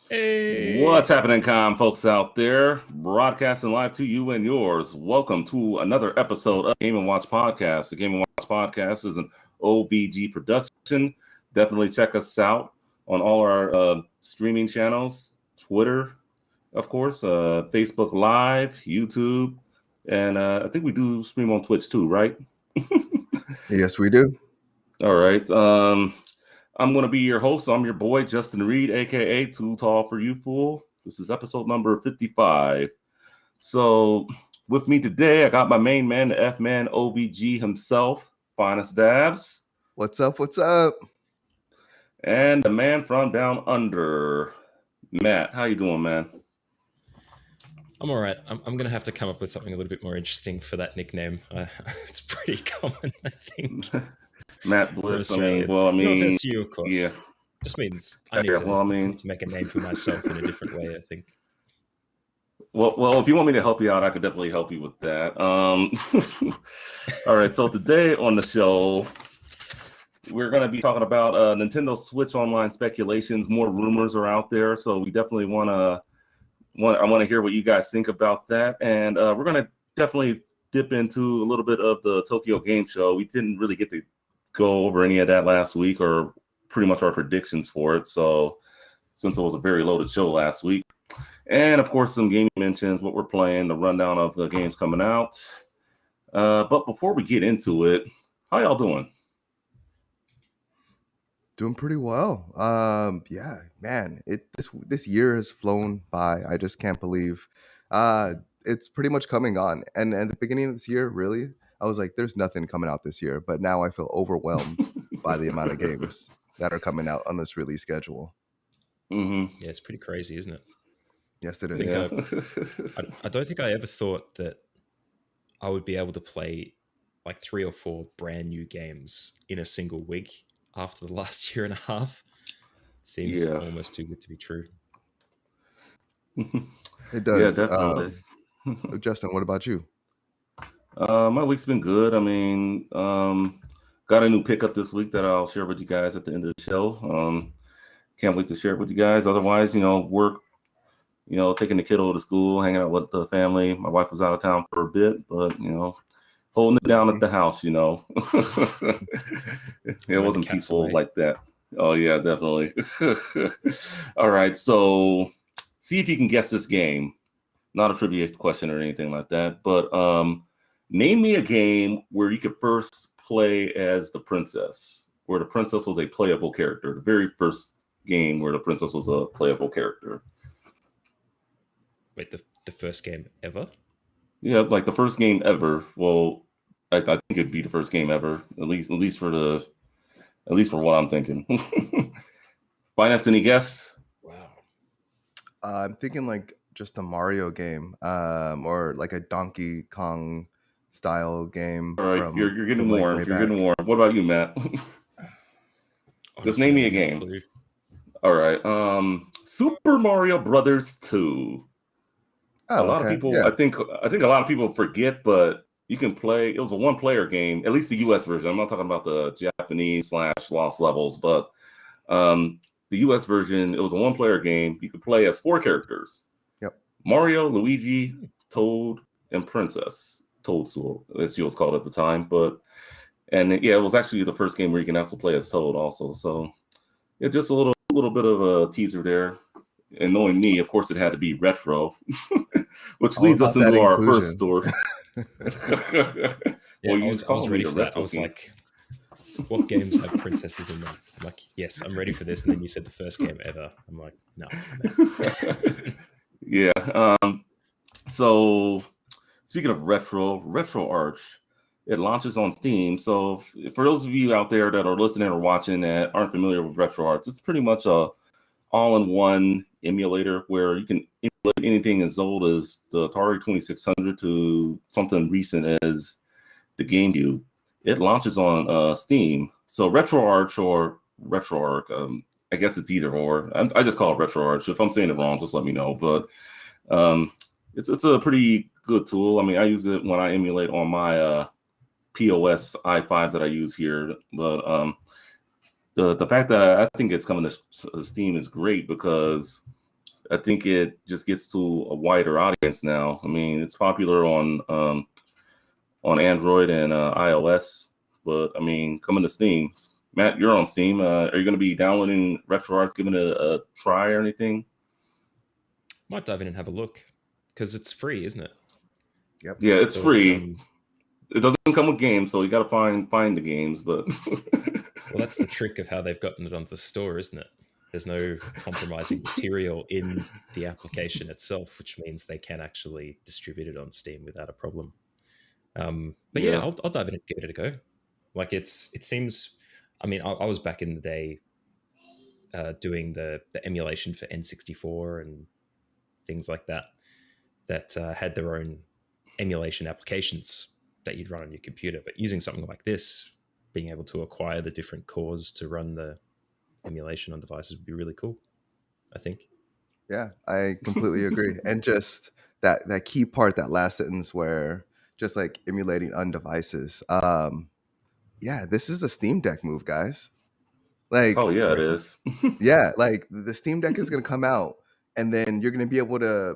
Hey. What's happening, folks out there? Broadcasting live to you and yours. Welcome to another episode of Game & Watch Podcast. The Game & Watch Podcast is an OVG production. Definitely check us out on all our streaming channels, Twitter, of course, Facebook Live, YouTube, and I think we do stream on Twitch too, right? Yes, we do. All right. I'm going to be your host. I'm your boy, Justin Reed, a.k.a. Too Tall for You Fool. This is episode number 55. So with me today, I got my main man, the F-Man OVG himself, Finest Dabs. What's up? What's up? And the man from down under, Matt. How you doing, man? I'm all right. I'm going to have to come up with something a little bit more interesting for that nickname. It's pretty common, I think. Matt Bliss. No offense to you, of course. Yeah. Just means I need to make a name for myself in a different way, I think. Well, if you want me to help you out, I could definitely help you with that. All right. So today on the show, we're going to be talking about Nintendo Switch Online speculations. More rumors are out there, so we definitely I want to hear what you guys think about that, and we're going to definitely dip into a little bit of the Tokyo Game Show. We didn't really get to go over any of that last week, or pretty much our predictions for it. So since it was a very loaded show last week, and of course some gaming mentions, what we're playing, the rundown of the games coming out. But before we get into it, how y'all doing? Doing pretty well. Yeah, man. This year has flown by. I just can't believe it's pretty much coming on. And at the beginning of this year, really, I was like, there's nothing coming out this year. But now I feel overwhelmed by the amount of games that are coming out on this release schedule. Mm-hmm. Yeah, it's pretty crazy, isn't it? Yes, it is. I don't think I ever thought that I would be able to play like 3 or 4 brand new games in a single week after the last year and a half. It seems almost too good to be true. It does. Yeah, definitely. Justin, what about you? My week's been good. I mean, got a new pickup this week that I'll share with you guys at the end of the show. Can't wait to share it with you guys. Otherwise, work, taking the kiddo to school, hanging out with the family. My wife was out of town for a bit, but, holding it down at the house, It wasn't peaceful like that. Oh, yeah, definitely. All right, so see if you can guess this game. Not a trivia question or anything like that, but name me a game where you could first play as the princess, where the princess was a playable character. The very first game where the princess was a playable character. Wait, the first game ever? Yeah, like the first game ever. Well, I think it'd be the first game ever, at least for what I'm thinking. Finance, any guess? Wow. I'm thinking like just a Mario game, or like a Donkey Kong style game. All right, you're getting warm. You're getting warm. What about you, Matt? Just name me a game. Clue. All right. Super Mario Brothers 2. Oh, a lot of people, I think a lot of people forget, but you can play. It was a one-player game, at least the U.S. version. I'm not talking about the Japanese / Lost Levels, but the U.S. version, it was a one-player game. You could play as 4 characters. Yep. Mario, Luigi, Toad, and Princess. Toadstool, as she was called at the time. It was actually the first game where you can also play as Toad also. So yeah, just a little bit of a teaser there. And knowing me, of course, it had to be retro, which leads us into our first story. I was ready for that. I was like, what games have princesses in them? I'm like, yes, I'm ready for this. And then you said the first game ever. I'm like, no, I'm out. Yeah. So speaking of RetroArch, it launches on Steam. So for those of you out there that are listening or watching that aren't familiar with RetroArch, it's pretty much a all-in-one emulator where you can emulate anything as old as the Atari 2600 to something recent as the GameCube. It launches on Steam. So RetroArch or RetroArch, I guess it's either or. I just call it RetroArch. If I'm saying it wrong, just let me know. But um, it's a pretty good tool. I mean, I use it when I emulate on my POS i5 that I use here. But the fact that I think it's coming to Steam is great because I think it just gets to a wider audience now. I mean, it's popular on Android and iOS, but I mean, coming to Steam. Matt, you're on Steam. Are you going to be downloading RetroArch, giving it a try or anything? Might dive in and have a look because it's free, isn't it? Yep. Yeah, it's So free. It doesn't come with games, so you got to find the games. But well, that's the trick of how they've gotten it onto the store, isn't it? There's no compromising material in the application itself, which means they can actually distribute it on Steam without a problem. But yeah, yeah, I'll dive in and give it a go. Like it seems. I mean, I was back in the day doing the emulation for N64 and things like that had their own emulation applications that you'd run on your computer. But using something like this, being able to acquire the different cores to run the emulation on devices would be really cool, I think. Yeah, I completely agree. And just that key part, that last sentence where just like emulating on devices. Yeah, this is a Steam Deck move, guys. oh Like, yeah, it Very cool. is. yeah, like the Steam Deck is going to come out and then you're going to be able to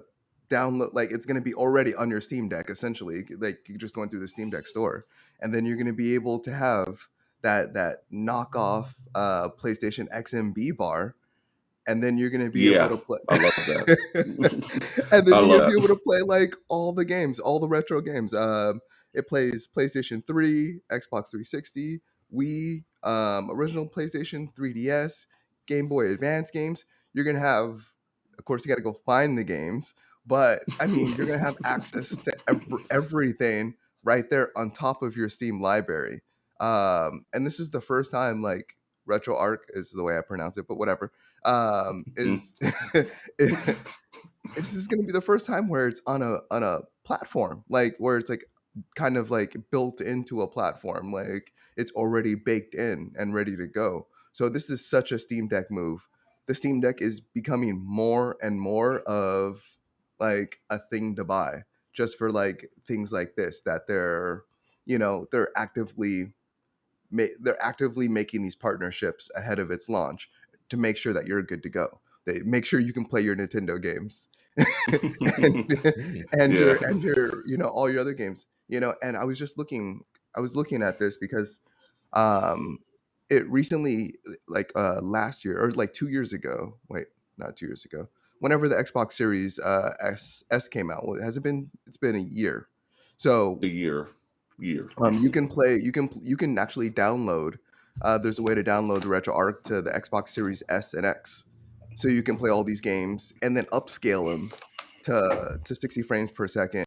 download, like it's going to be already on your Steam Deck essentially, like you're just going through the Steam Deck store, and then you're going to be able to have that knockoff PlayStation XMB bar, and then you're gonna be able Yeah, to play I love that. and then I you're love gonna be able that. to play like all the games, all the retro games. It plays PlayStation 3, Xbox 360, Wii, original PlayStation, 3DS, Game Boy Advance games. You're gonna have, of course, you got to go find the games, but I mean, you're gonna have access to everything right there on top of your Steam library. And this is the first time, like, RetroArch is the way I pronounce it, but whatever. Is this is going to be the first time where it's on a platform, like where it's like kind of like built into a platform, like it's already baked in and ready to go. So this is such a Steam Deck move. The Steam Deck is becoming more and more of like a thing to buy just for like things like this, that they're actively making these partnerships ahead of its launch to make sure that you're good to go. They make sure you can play your Nintendo games and Mm. Yeah. your all your other games. And I was looking at this because um it recently, like last year or like 2 years ago. Wait, not 2 years ago. Whenever the Xbox Series S came out, has it been? It's been a year. So A year. you can play. You can actually download. There's a way to download the RetroArch to the Xbox Series S and X, so you can play all these games and then upscale them to 60 frames per second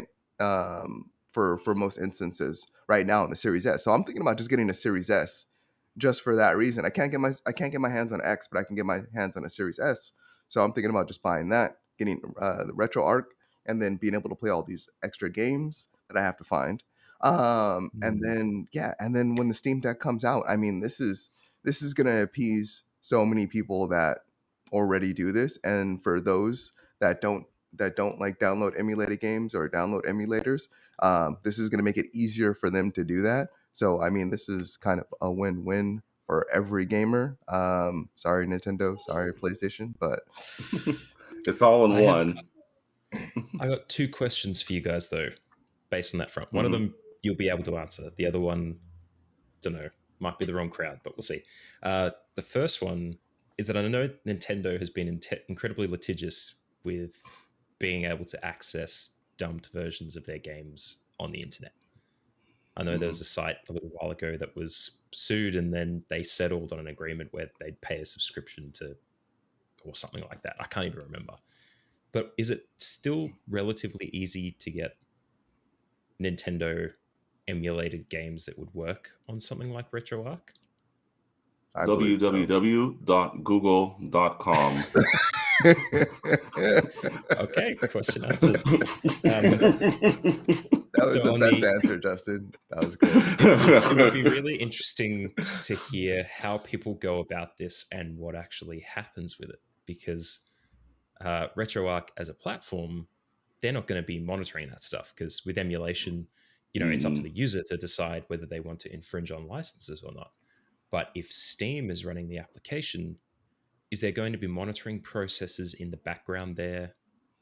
for most instances right now in the Series S. So I'm thinking about just getting a Series S just for that reason. I can't get my hands on X, but I can get my hands on a Series S. So I'm thinking about just buying that, getting the RetroArch, and then being able to play all these extra games that I have to find. And Mm. then yeah, and then when the Steam Deck comes out, I mean, this is gonna appease so many people that already do this, and for those that don't like download emulated games or download emulators, this is gonna make it easier for them to do that. So I mean, this is kind of a win-win for every gamer. Sorry Nintendo, sorry PlayStation, but It's all in I have one. I got two questions for you guys though, based on that front. One of Hmm. them you'll be able to answer. The other one, don't know, might be the wrong crowd, but we'll see. The first one is that I know Nintendo has been incredibly litigious with being able to access dumped versions of their games on the internet. I know there was a site a little while ago that was sued, and then they settled on an agreement where they'd pay a subscription to, or something like that. I can't even remember. But is it still relatively easy to get Nintendo emulated games that would work on something like RetroArch? I believe so. www.google.com. Okay, question answered. That was So the on best the, answer, Justin. That was great. it would be really interesting to hear how people go about this and what actually happens with it, because RetroArch as a platform, they're not going to be monitoring that stuff, because with emulation, it's up to the user to decide whether they want to infringe on licenses or not. But if Steam is running the application, is there going to be monitoring processes in the background there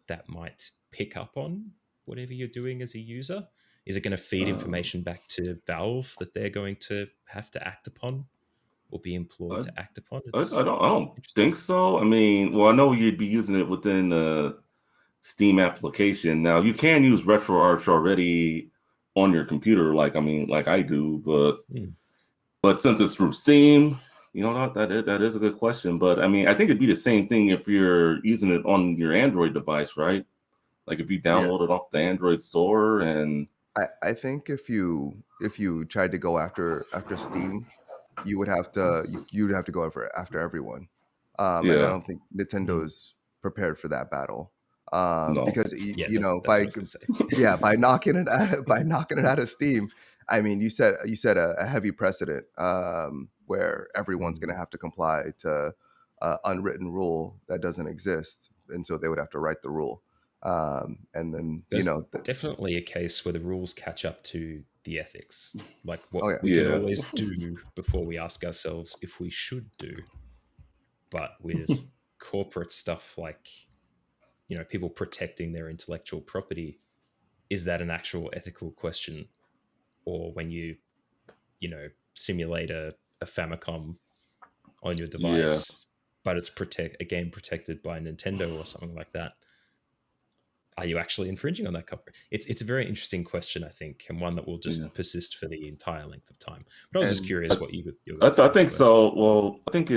that might pick up on whatever you're doing as a user? Is it going to feed information back to Valve that they're going to have to act upon or be implored I, to act upon? I It's don't interesting. think so. I mean, well, I know you'd be using it within the Steam application. Now you can use RetroArch already on your computer, like I do, Hmm. but since it's from Steam, that is a good question. But I mean, I think it'd be the same thing if you're using it on your Android device, right? Like if you Yeah, download it off the Android store and I think if you tried to go after Steam, you'd have to go after everyone. And I yeah, don't think Hmm. Nintendo's prepared for that battle. no, Because Yeah, you know, that's what I was going to say. by knocking it out by knocking it out of Steam, I mean you said a heavy precedent, where everyone's Hmm. going to have to comply to unwritten rule that doesn't exist, and so they would have to write the rule. And then There's definitely a case where the rules catch up to the ethics, like what oh yeah, we can yeah, always do before we ask ourselves if we should do. But with corporate stuff like, people protecting their intellectual property, is that an actual ethical question? Or when simulate a Famicom on your yeah, device, but it's a game protected by Nintendo or something like that, are you actually infringing on that copyright? It's a very interesting question, I think, and one that will yeah. just persist for the entire length of time. But I was just and I, curious what your guys' I thoughts think were. so. Well, I think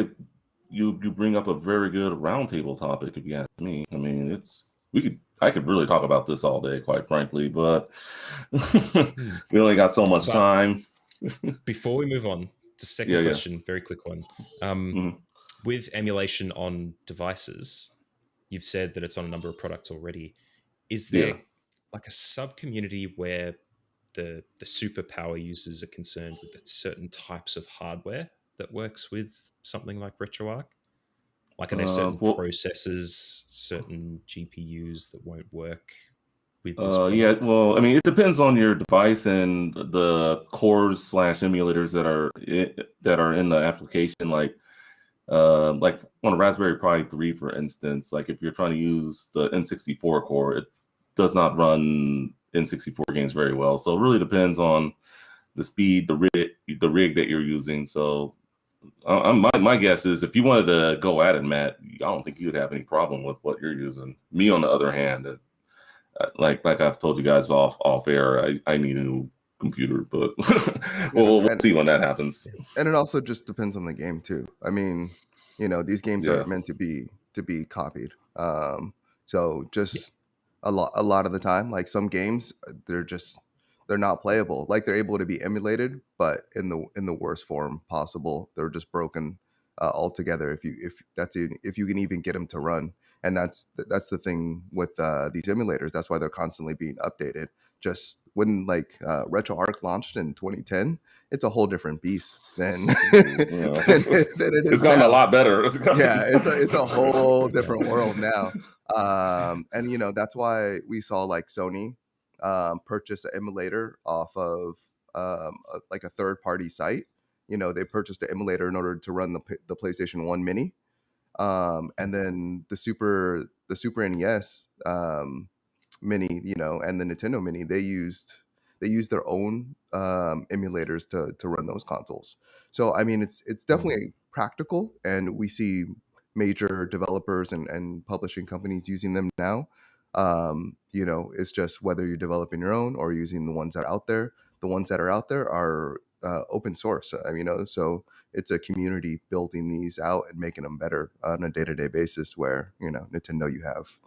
you bring up a very good roundtable topic if you ask me. I mean, I could really talk about this all day, quite frankly, but Hmm. we only got so much But time. before we move on, the Yeah, second yeah. question, very quick one. Um, Mhm. with emulation on devices, you've said that it's on a number of products already. Is Yeah. there like a sub community where the superpower users are concerned with the certain types of hardware that works with something like RetroArch? Like, are there certain Well, processors, certain GPUs that won't work with this yeah. product? Well, I mean, it depends on your device and the cores slash emulators that are in the application. Like on a Raspberry Pi 3, for instance, like if you're trying to use the N64 core, it does not run N64 games very well. So it really depends on the speed, the rig that you're using. So my guess is if you wanted to go at it, Matt, I don't think you'd have any problem with what you're using. Me, on the other hand, like I've told you guys off air, I need a new computer, but yeah, we'll see when that happens. Yeah. and it also just depends on the game too. I mean, these games Yeah. are meant to be copied. So Yeah. just a lot of the time, like some games, they're not playable. Like they're able to be emulated, but in the worst form possible. They're just broken altogether. If you can even get them to run, and that's the thing with these emulators. That's why they're constantly being updated. Just when RetroArch launched in 2010, it's a whole different beast than Yeah. than it It's is gotten a now. lot better. Yeah, it's a whole Yeah. different world now. And that's why we saw like Sony purchase an emulator off of like a third party site. They purchased the emulator in order to run the PlayStation 1 Mini. And then the Super NES Mini, and the Nintendo Mini, they used their own emulators to run those consoles. So I mean, it's Mm. definitely practical, and we see major developers and publishing companies using them now. It's just whether you're developing your own or using the ones that are out there. the ones that are out there are open source. So it's a community building these out and making them better on a day-to-day basis. Where Nintendo, you have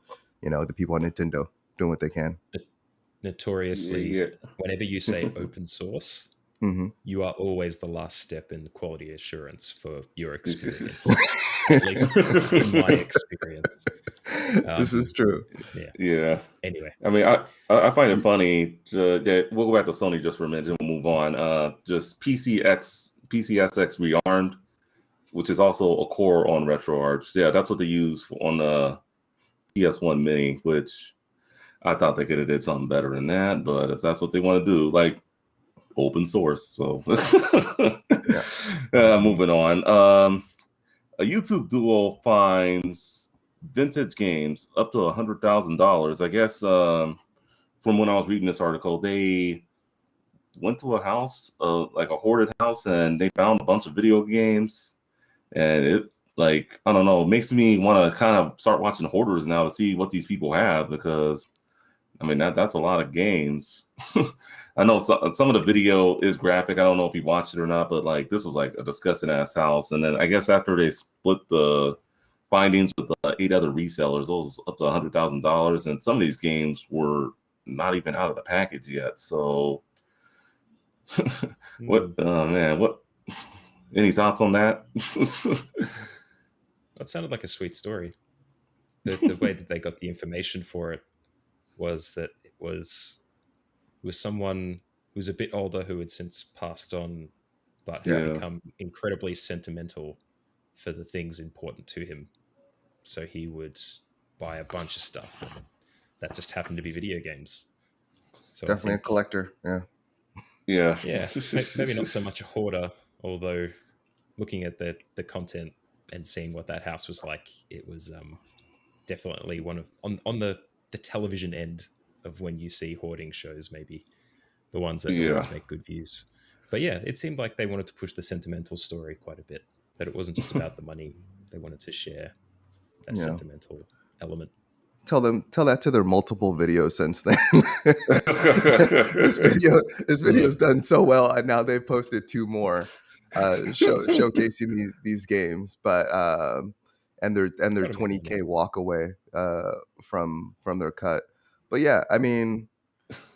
the people on Nintendo doing what they can. Notoriously, Yeah. whenever you say open source, Hmm. you are always the last step in the quality assurance for your experience. At least in my experience. This is true. Yeah. Yeah. Anyway, I mean, I find it funny that we'll go back to Sony just for a minute and we'll move on. Just PCSX Rearmed, which is also a core on RetroArch. Yeah, that's what they use on the PS1 Mini, which I thought they could have did something better than that. But if that's what they want to do, like open source. So Yeah. moving on. A YouTube duo finds vintage games up to $100,000. I guess from when I was reading this article, they went to a house, like a hoarded house, and they found a bunch of video games. And it, like, I don't know, makes me want to kind of start watching Hoarders now to see what these people have, because I mean that's a lot of games. I know some of the video is graphic. I don't know if you watched it or not, but like this was like a disgusting ass house. And then I guess after they split the findings with the 8 other resellers, those up to $100,000, and some of these games were not even out of the package yet. So, what? Oh man, what? Any thoughts on that? that sounded like a sweet story. The way that they got the information for it was that it was someone who was a bit older who had since passed on, but had Yeah. become incredibly sentimental for the things important to him. So he would buy a bunch of stuff, and that just happened to be video games. So Definitely I a think, collector. Yeah. yeah, maybe not so much a hoarder, although looking at the content and seeing what that house was like, it was definitely one of on the television end of when you see hoarding shows, maybe the ones that Yeah. always make good views. But yeah, it seemed like they wanted to push the sentimental story quite a bit, that it wasn't just about the money. They wanted to share that Yeah. sentimental element. Tell that to their multiple videos since then. This video's done so well, and now they've posted 2 more showcasing these games, but and their Gotta make 20K more. walk away from their cut. But yeah, I mean,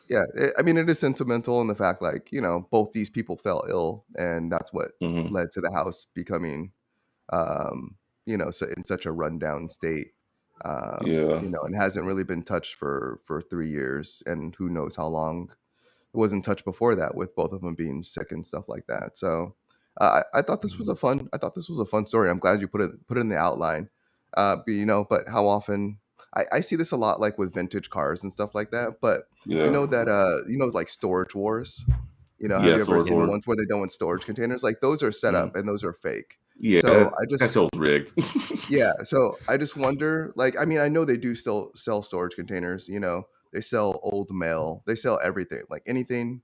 it is sentimental in the fact, like, both these people fell ill, and that's what Mhm. led to the house becoming so in such a rundown state. Yeah. And hasn't really been touched for 3 years, and who knows how long it wasn't touched before that, with both of them being sick and stuff like that. So I thought this was a fun story. I'm glad you put it in the outline. But how often I see this a lot, like with vintage cars and stuff like that. But Yeah. like Storage Wars. Have Yeah, you ever Sword seen the Horde. ones where they don't want storage containers? Like, those are set up and those are fake. Yeah, So that show's rigged. yeah, so I just wonder, like, I mean, I know they do still sell storage containers, they sell old mail, they sell everything, like anything.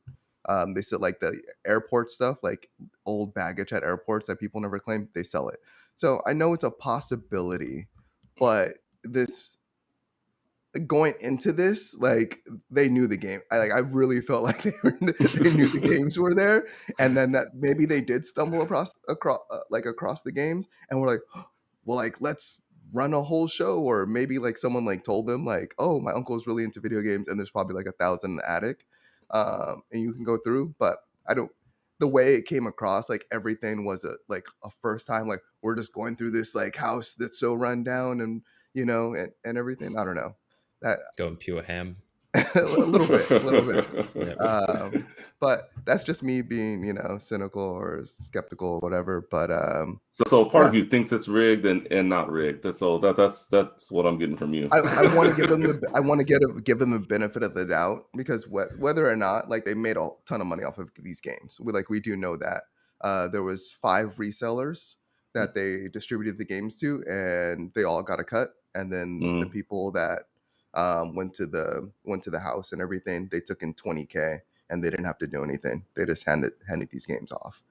They sell like the airport stuff, like old baggage at airports that people never claim, they sell it. So I know it's a possibility, but this going into this, like, they knew the game. I really felt like they knew the games were there, and then that maybe they did stumble across the games, and we're like, well, like, let's run a whole show. Or maybe like someone like told them, like, oh, my uncle's really into video games, and there's probably like 1,000 in the attic, and you can go through. But I don't. The way it came across, like, everything was a first time. Like, we're just going through this like house that's so run down, and and everything. I don't know. That Going pure ham. a little bit. Yeah. But that's just me being, cynical or skeptical or whatever. But So part yeah, of you thinks it's rigged and not rigged. So that's what I'm getting from you. I want to give them give them the benefit of the doubt, because whether or not, like, they made a ton of money off of these games. We do know that there was 5 resellers that they distributed the games to, and they all got a cut. And then the people that went to the house and everything, they took in 20K, and they didn't have to do anything. They just handed these games off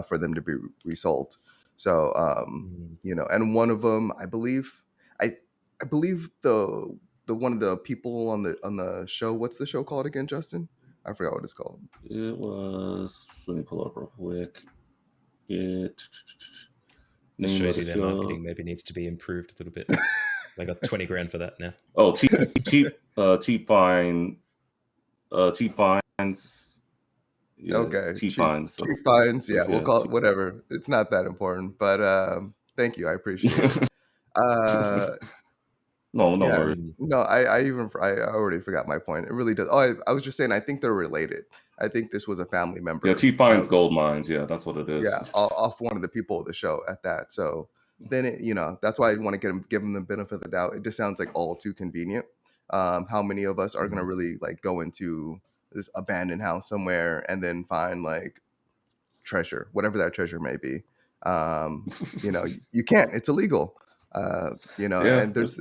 for them to be resold. So and one of them, I believe the one of the people on the show, what's the show called again, Justin? I forgot what it's called. It was. Let me pull up real quick. It Just name of shows the you their show. marketing maybe needs to be improved a little bit. They got 20 grand for that now. Oh, cheap finds. Yeah, Okay, cheap cheap finds. So, cheap finds. Yeah, we'll yeah, call it whatever. It's not that important, but thank you. I appreciate it. Uh, no yeah, worries. no, I already forgot my point. It really does. Oh, I was just saying. I think they're related. I think this was a family Yeah, member. cheap finds gold mines. Yeah, that's what it is. Yeah, off one of the people of the show at that. So then that's why I want to give them the benefit of the doubt. It just sounds like all too convenient. How many of us are gonna really like go into this abandoned house somewhere and then find like treasure, whatever that treasure may be? You can't. It's illegal. Yeah, And there's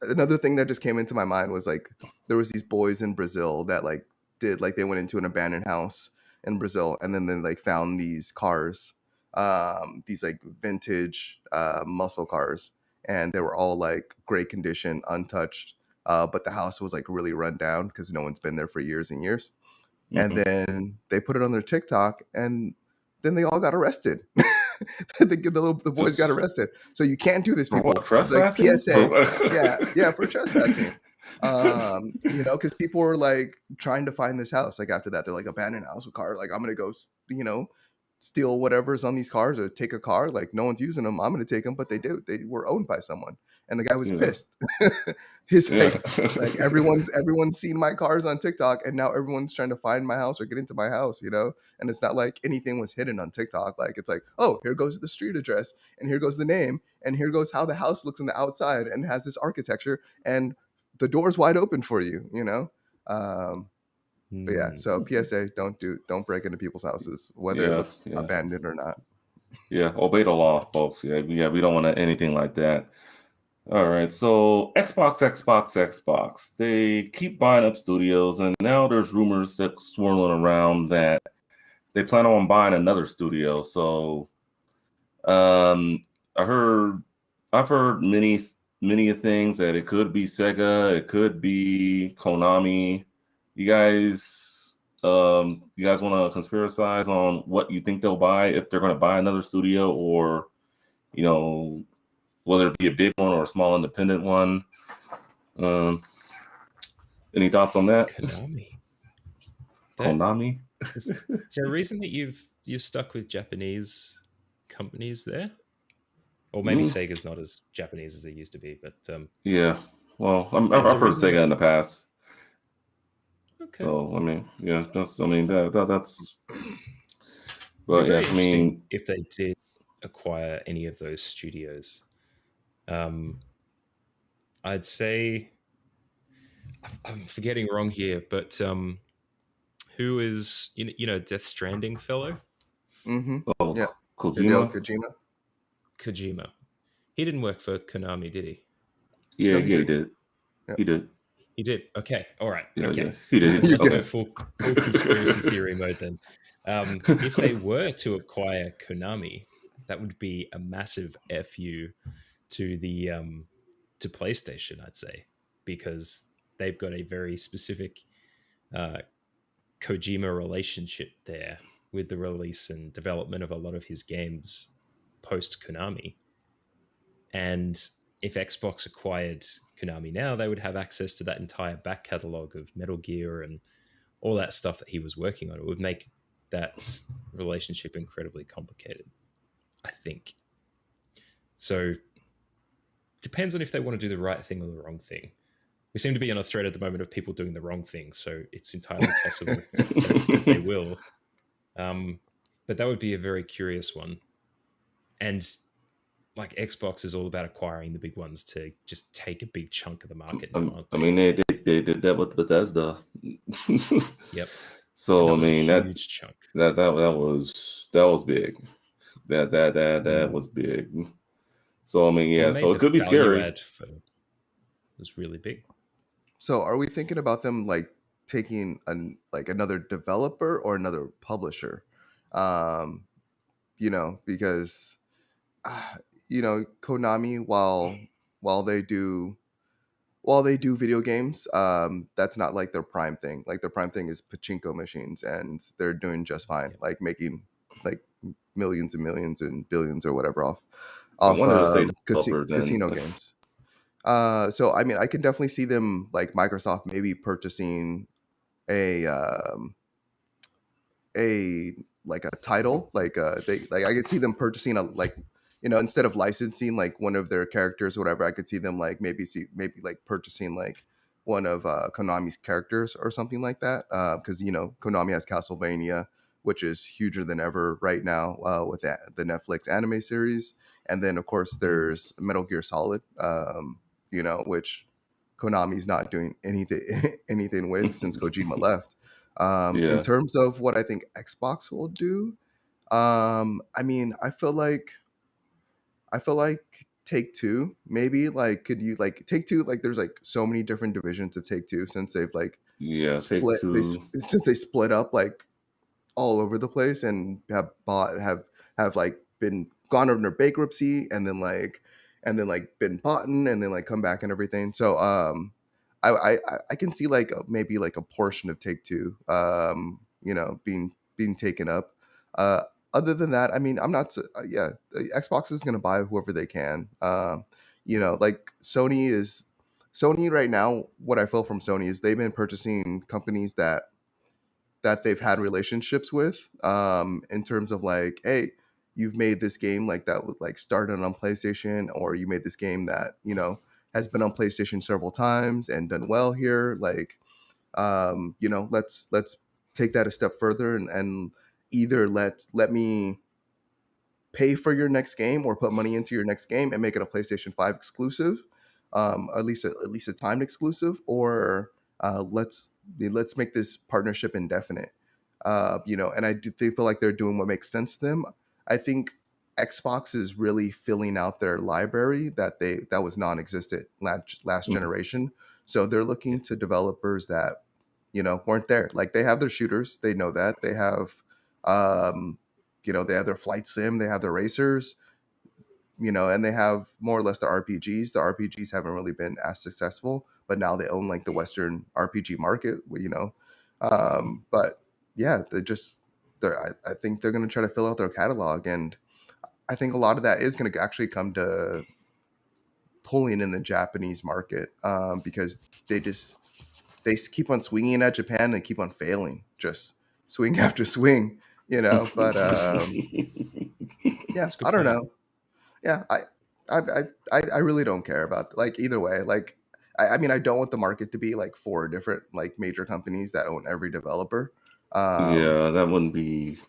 another thing that just came into my mind was like there was these boys in Brazil that like did like they went into an abandoned house in Brazil and then they like found these cars, these like vintage muscle cars, and they were all like great condition, untouched. But the house was like really run down because no one's been there for years and years. And mhm. then they put it on their TikTok, and then they all got arrested. The boys got Just arrested. So you can't do this, for what, people. Like trespassing? PSA, yeah, for trespassing. Because people were like trying to find this house. Like after that, they're like abandoned house with car. Like I'm gonna go, steal whatever's on these cars or take a car. Like no one's using them. I'm gonna take them, but they were owned by someone, and the guy was Yeah, pissed. He's yeah. like everyone's seen my cars on TikTok, and now everyone's trying to find my house or get into my house, And it's not like anything was hidden on TikTok. Like it's like, oh, here goes the street address, and here goes the name, and here goes how the house looks on the outside, and has this architecture, and the door's wide open for you. But yeah, so PSA, don't break into people's houses, whether it Yeah, looks yeah, abandoned or not. yeah. Obey the law, folks. Yeah, we don't want anything like that. All right, so Xbox. They keep buying up studios, and now there's rumors that swirling around that they plan on buying another studio. So, um, I heard, I've heard many things that it could be Sega, it could be Konami. You guys want to conspiracize on what you think they'll buy if they're going to buy another studio, or you know, whether it be a big one or a small independent one. Um, any thoughts on that? Konami. Konami? Is there a reason that you're stuck with Japanese companies there? Or maybe Sega's not as Japanese as they used to be, but Yeah. Well, is there I've a heard reason Sega in the past. Okay. So I mean, yeah, that's. It'd But be yeah, very I interesting mean, if they did acquire any of those studios. I'd say I'm forgetting wrong here, but who is Death Stranding fellow Mm-hmm. oh, Yeah, Hideo Kojima. Kojima. Kojima? He didn't work for Konami, did he? Yeah, No, he yeah, he did. did. Yeah. He did. He did. Okay. All right. Yeah, Okay. yeah, he did. You Let's did. go Okay. full conspiracy theory mode then. If they were to acquire Konami, that would be a massive fu to the to PlayStation, I'd say, because they've got a very specific uh, Kojima relationship there with the release and development of a lot of his games post Konami. And if Xbox acquired Konami now, they would have access to that entire back catalog of Metal Gear and all that stuff that he was working on. It would make that relationship incredibly complicated, I think. So depends on if they want to do the right thing or the wrong thing. We seem to be on a thread at the moment of people doing the wrong thing, so it's entirely possible that they will. But that would be a very curious one. And like Xbox is all about acquiring the big ones to just take a big chunk of the market now, aren't I they? mean, they did that with Bethesda. Yep. And So I that was a mean huge chunk. that was big. That was big. So I mean, And yeah. it So made it the could be value scary. add for was really big. So are we thinking about them like taking another developer or another publisher? Um, because Konami, while they do while they do video games, that's not like their prime thing. Like their prime thing is pachinko machines, and they're doing just fine, Yeah. like making like millions and millions and billions or whatever off I wanted to say developer, then casino games. So I mean, I can definitely see them like Microsoft maybe purchasing a a like a title, like they like I could see them purchasing a like instead of licensing like one of their characters or whatever, I could see them like maybe like purchasing like one of Konami's characters or something like that, because Konami has Castlevania, which is huger than ever right now with the Netflix anime series, and then of course there's Metal Gear Solid, which Konami's not doing anything anything with since Kojima left. In yeah, terms of what I think Xbox will do, I mean, I feel like Take Two maybe like could you like Take Two like there's like so many different divisions of Take Two since they've like yeah. Take Two. since they split up like all over the place and have like been gone under bankruptcy and then been bought and then like come back and everything. So I can see like maybe like a portion of Take Two being taken up. Uh Other than that, I mean, I'm not yeah, the Xbox is going to buy whoever they can. Like Sony right now, what I feel from Sony is they've been purchasing companies that they've had relationships with, in terms of like, hey, you've made this game like that was like started on PlayStation, or you made this game that has been on PlayStation several times and done well here. Like, let's take that a step further and either let me pay for your next game or put money into your next game and make it a PlayStation 5 exclusive, at least a timed exclusive, or let's make this partnership indefinite. And I do they feel like they're doing what makes sense to them. I think Xbox is really filling out their library that was non-existent last Mhm. generation. So they're looking to developers that weren't there. Like they have their shooters, they know that they have um, they have their flight sim, they have their racers, and they have more or less the RPGs. The RPGs haven't really been as successful, but now they own like the Western RPG market, But yeah, I think they're going to try to fill out their catalog, and I think a lot of that is going to actually come to pulling in the Japanese market, because they keep on swinging at Japan and keep on failing, just swing after swing. But yeah, That's a good I don't point. know. Yeah, I really don't care about like either way. Like, I mean, I don't want the market to be like four different like major companies that own every developer. Yeah, that wouldn't be.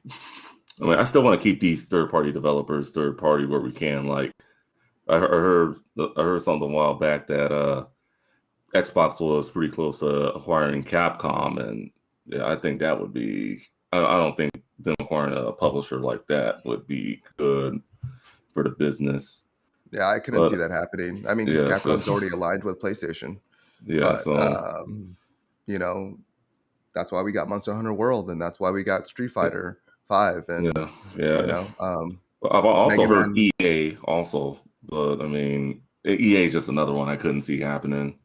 I mean, I still want to keep these third-party developers third party where we can. Like, I heard something a while back that Xbox was pretty close to acquiring Capcom, and yeah, I think that would be. I don't think them acquiring a publisher like that would be good for the business. Yeah, I couldn't see But that happening. I mean, because yeah, Capcom's already aligned with PlayStation, yeah. but So you know, that's why we got Monster Hunter World, and that's why we got Street Fighter 5, yeah, and yeah. But I've Mega also heard Man. EA also, but I mean, EA is just another one I couldn't see happening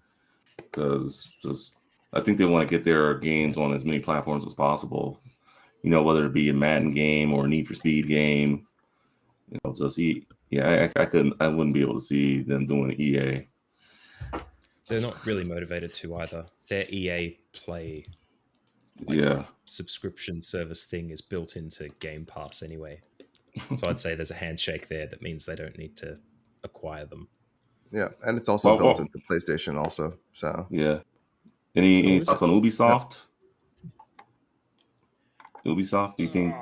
because just I think they want to get their games on as many platforms as possible. Whether it be a Madden game or a Need for Speed game. Just yeah, I wouldn't be able to see them doing EA. They're not really motivated to either. Their EA Play Yeah, subscription service thing is built into Game Pass anyway. So I'd say there's a handshake there that means they don't need to acquire them. Yeah, and it's also built well, into PlayStation also. So yeah. Any Oh, is it? thoughts on yeah. Ubisoft? Ubisoft, do you think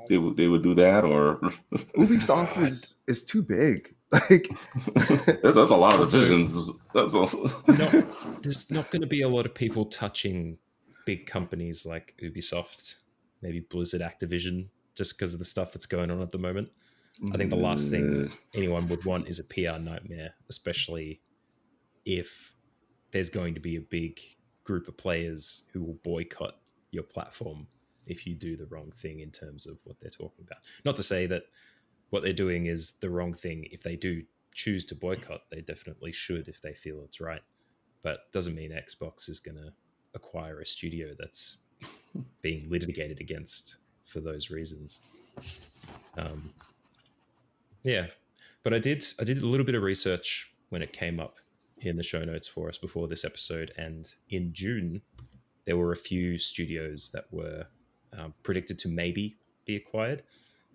they would do that, or Ubisoft God. is too big. Like, that's a lot of Also, divisions. That's a not there's not going to be a lot of people touching big companies like Ubisoft, maybe Blizzard, Activision, just because of the stuff that's going on at the moment. I think the last thing anyone would want is a PR nightmare, especially if there's going to be a big group of players who will boycott your platform if you do the wrong thing in terms of what they're talking about. Not to say that what they're doing is the wrong thing. If they do choose to boycott, they definitely should if they feel it's right. but doesn't mean Xbox is going to acquire a studio that's being litigated against for those reasons. Yeah, but I did a little bit of research when it came up in the show notes for us before this episode, and in June there were a few studios that were predicted to maybe be acquired.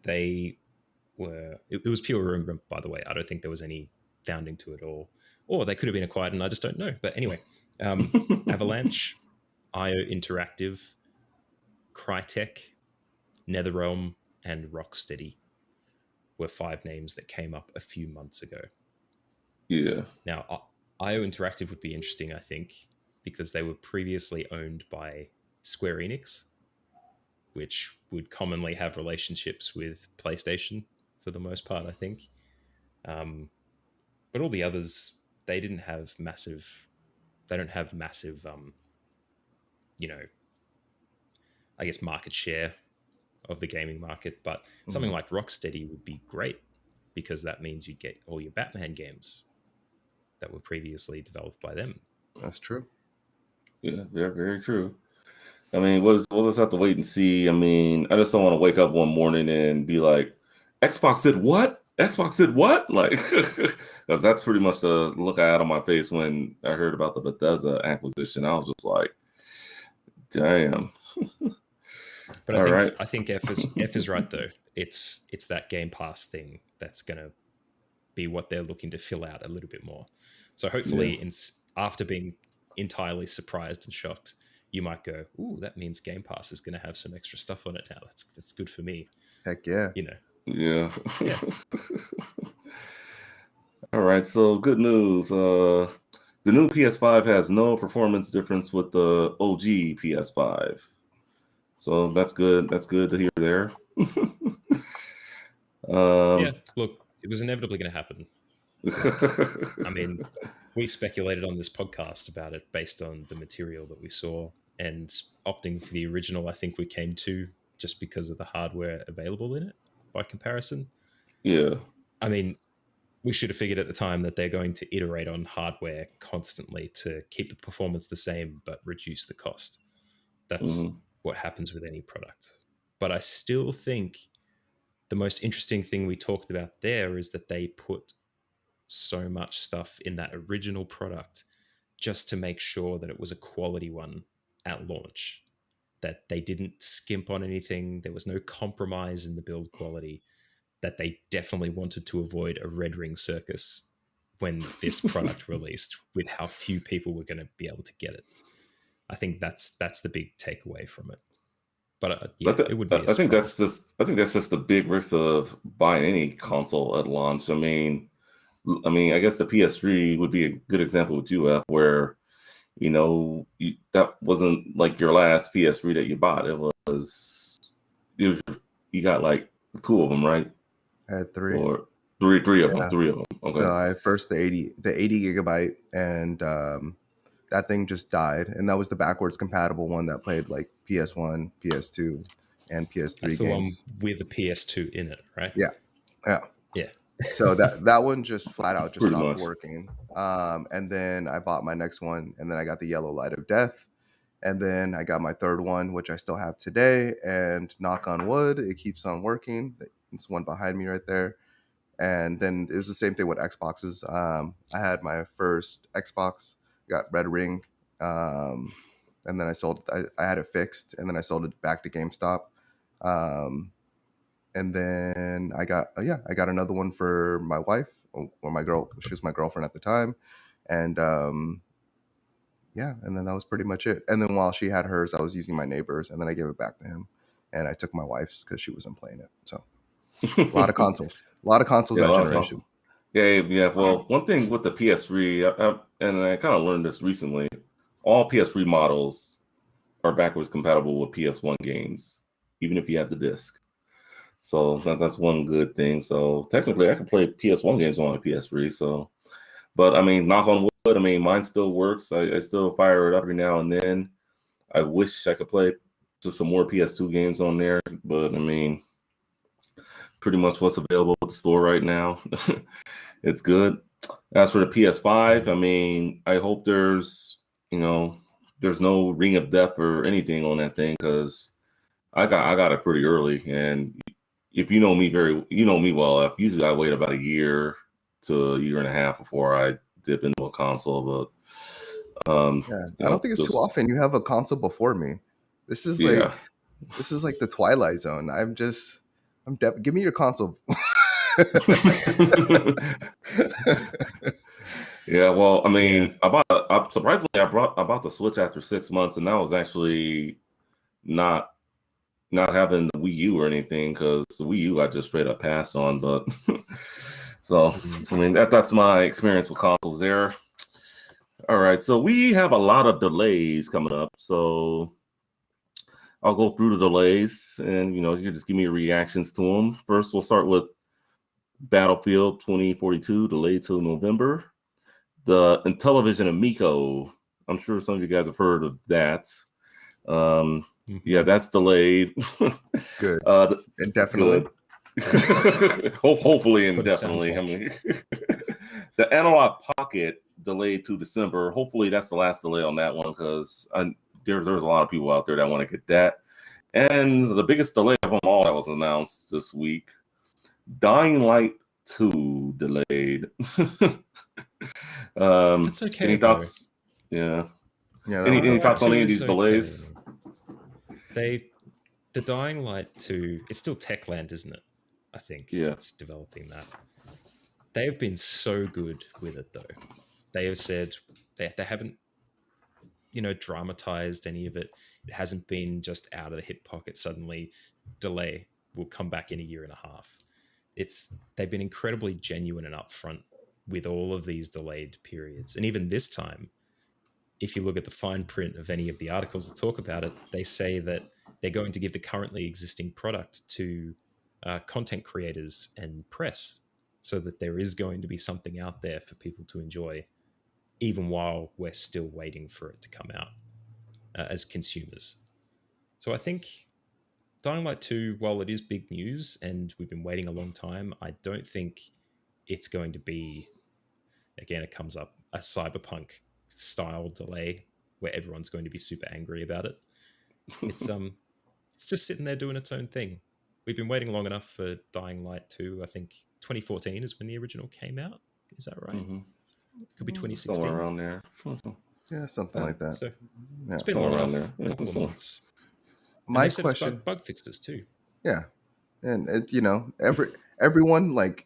They were it was pure rumor, by the way. I don't think there was any founding to it, or they could have been acquired, and I just don't know. But anyway, Avalanche, IO Interactive, Crytek, NetherRealm, and Rocksteady were 5 names that came up a few months ago. Yeah. Now, IO Interactive would be interesting, I think, because they were previously owned by Square Enix, which would commonly have relationships with PlayStation for the most part, I think. But all the others, they don't have massive, I guess, market share of the gaming market. But something like Rocksteady would be great because that means you'd get all your Batman games that were previously developed by them. That's true. Yeah, very, very true. I mean, we'll just have to wait and see. I mean, I just don't want to wake up one morning and be like, Xbox did what? Xbox did what? Like, because that's pretty much the look I had on my face when I heard about the Bethesda acquisition. I was just like, damn. But I think F is right though. It's that Game Pass thing that's gonna be what they're looking to fill out a little bit more. So hopefully, after being entirely surprised and shocked, you might go, "Ooh, that means Game Pass is going to have some extra stuff on it now. That's good for me." Heck yeah. Yeah. All right. So good news. The new PS5 has no performance difference with the OG PS5. So that's good. That's good to hear there. Yeah. Look, it was inevitably going to happen. I mean, we speculated on this podcast about it based on the material that we saw, and opting for the original, I think we came to just because of the hardware available in it by comparison. Yeah. I mean, we should have figured at the time that they're going to iterate on hardware constantly to keep the performance the same but reduce the cost. That's what happens with any product. But I still think the most interesting thing we talked about there is that they put so much stuff in that original product just to make sure that it was a quality one at launch, that they didn't skimp on anything. There was no compromise in the build quality, that they definitely wanted to avoid a red ring circus when this product released with how few people were going to be able to get it. I think that's the big takeaway from it. But it would be I think that's just the big risk of buying any console at launch. I mean, I guess the PS3 would be a good example with UF, where that wasn't like your last PS3 that you bought. It was you got like 2 of them, right? I had 3. Or three of them. 3 of them. Okay. So I first the 80 gigabyte, and that thing just died, and that was the backwards compatible one that played like PS1, PS2, and PS3 That's the games. one with the PS2 in it, right? Yeah. So that one just flat out just stopped working. And then I bought my next one, and then I got the Yellow Light of Death, and then I got my third one, which I still have today. And knock on wood, it keeps on working. It's one behind me right there. And then it was the same thing with Xboxes. I had my first Xbox, got Red Ring, and then I sold. I had it fixed, and then I sold it back to GameStop. And then I got another one for my wife, or my girl. She was my girlfriend at the time, and and then that was pretty much it. And then while she had hers, I was using my neighbor's, and then I gave it back to him, and I took my wife's because she wasn't playing it. So a lot of consoles that generation. Yeah. Well, one thing with the PS3, and I kind of learned this recently, all PS3 models are backwards compatible with PS1 games, even if you have the disc. So that's one good thing. So technically, I can play PS1 games on my PS3. So, but I mean, knock on wood, I mean, mine still works. I still fire it up every now and then. I wish I could play just some more PS2 games on there, but I mean, pretty much what's available at the store right now. It's good. As for the PS5, I mean, I hope you know, there's no ring of death or anything on that thing because I got it pretty early, and if you know me well. If usually I wait about a year to a year and a half before I dip into a console, but Yeah, I don't think it's too just often you have a console before me. This is yeah. like this is like the Twilight Zone. Give me your console. Yeah, well, I Yeah. mean, surprisingly, I bought the Switch after 6 months, and that was actually not not having the Wii U or anything because the Wii U I just straight up passed on. But so, Mm. I mean, that's my experience with consoles there. All right, so we have a lot of delays coming up, so I'll go through the delays, and you can just give me your reactions to them. First, we'll start with Battlefield 2042 delayed till November. The Intellivision Amico. I'm sure some of you guys have heard of that. Yeah, Mhm. that's delayed. Good. uh, Indefinitely. good. Hopefully That's what it sounds indefinitely. I like. mean, the Analog Pocket delayed to December. Hopefully that's the last delay on that one because there's a lot of people out there that want to get that. And the biggest delay of them all that was announced this week, Dying Light 2 delayed. That's okay Any though. thoughts? Yeah. Yeah, that one's Any Dying Light thoughts on 2 okay. any of is these okay. delays? They the Dying Light 2, it's still Techland, isn't it? I think Yeah. that's developing that. They have been so good with it though. They have said they haven't, dramatized any of it. It hasn't been just out of the hip pocket suddenly delay will come back in a year and a half. They've been incredibly genuine and upfront with all of these delayed periods. And even this time, if you look at the fine print of any of the articles that talk about it, they say that they're going to give the currently existing product to content creators and press so that there is going to be something out there for people to enjoy, even while we're still waiting for it to come out as consumers. So I think Dying Light 2, while it is big news and we've been waiting a long time, I don't think it's going to be, again, it comes up, a cyberpunk style delay where everyone's going to be super angry about it. It's it's just sitting there doing its own thing. We've been waiting long enough for Dying Light 2. I think 2014 is when the original came out. Is that right? Hmm. Could be Somewhere 2016. around there. Yeah, something Yeah, like that. So Yeah. it's been long somewhere around enough, there. Yeah, couple of months. And My they've said it's question, bug fixes too. yeah, and everyone like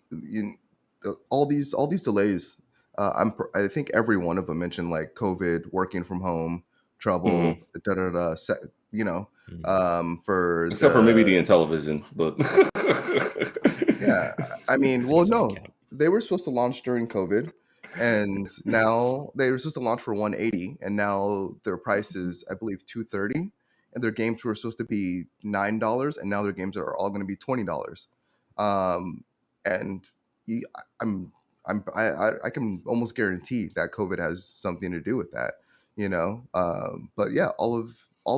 all these delays. I think every one of them mentioned like COVID, working from home, trouble, Mhm. da da da. You know, Mm. for Except for maybe the the Intellivision, but yeah. I mean, It's in well, its own no, camp. they were supposed to launch during COVID, and now they were supposed to launch for 180, and now their price is, I believe, 230, and their games were supposed to be $9, and now their games are all going to be $20. Um, and you- I'm I can almost guarantee that COVID has something to do with that, you know. But yeah, all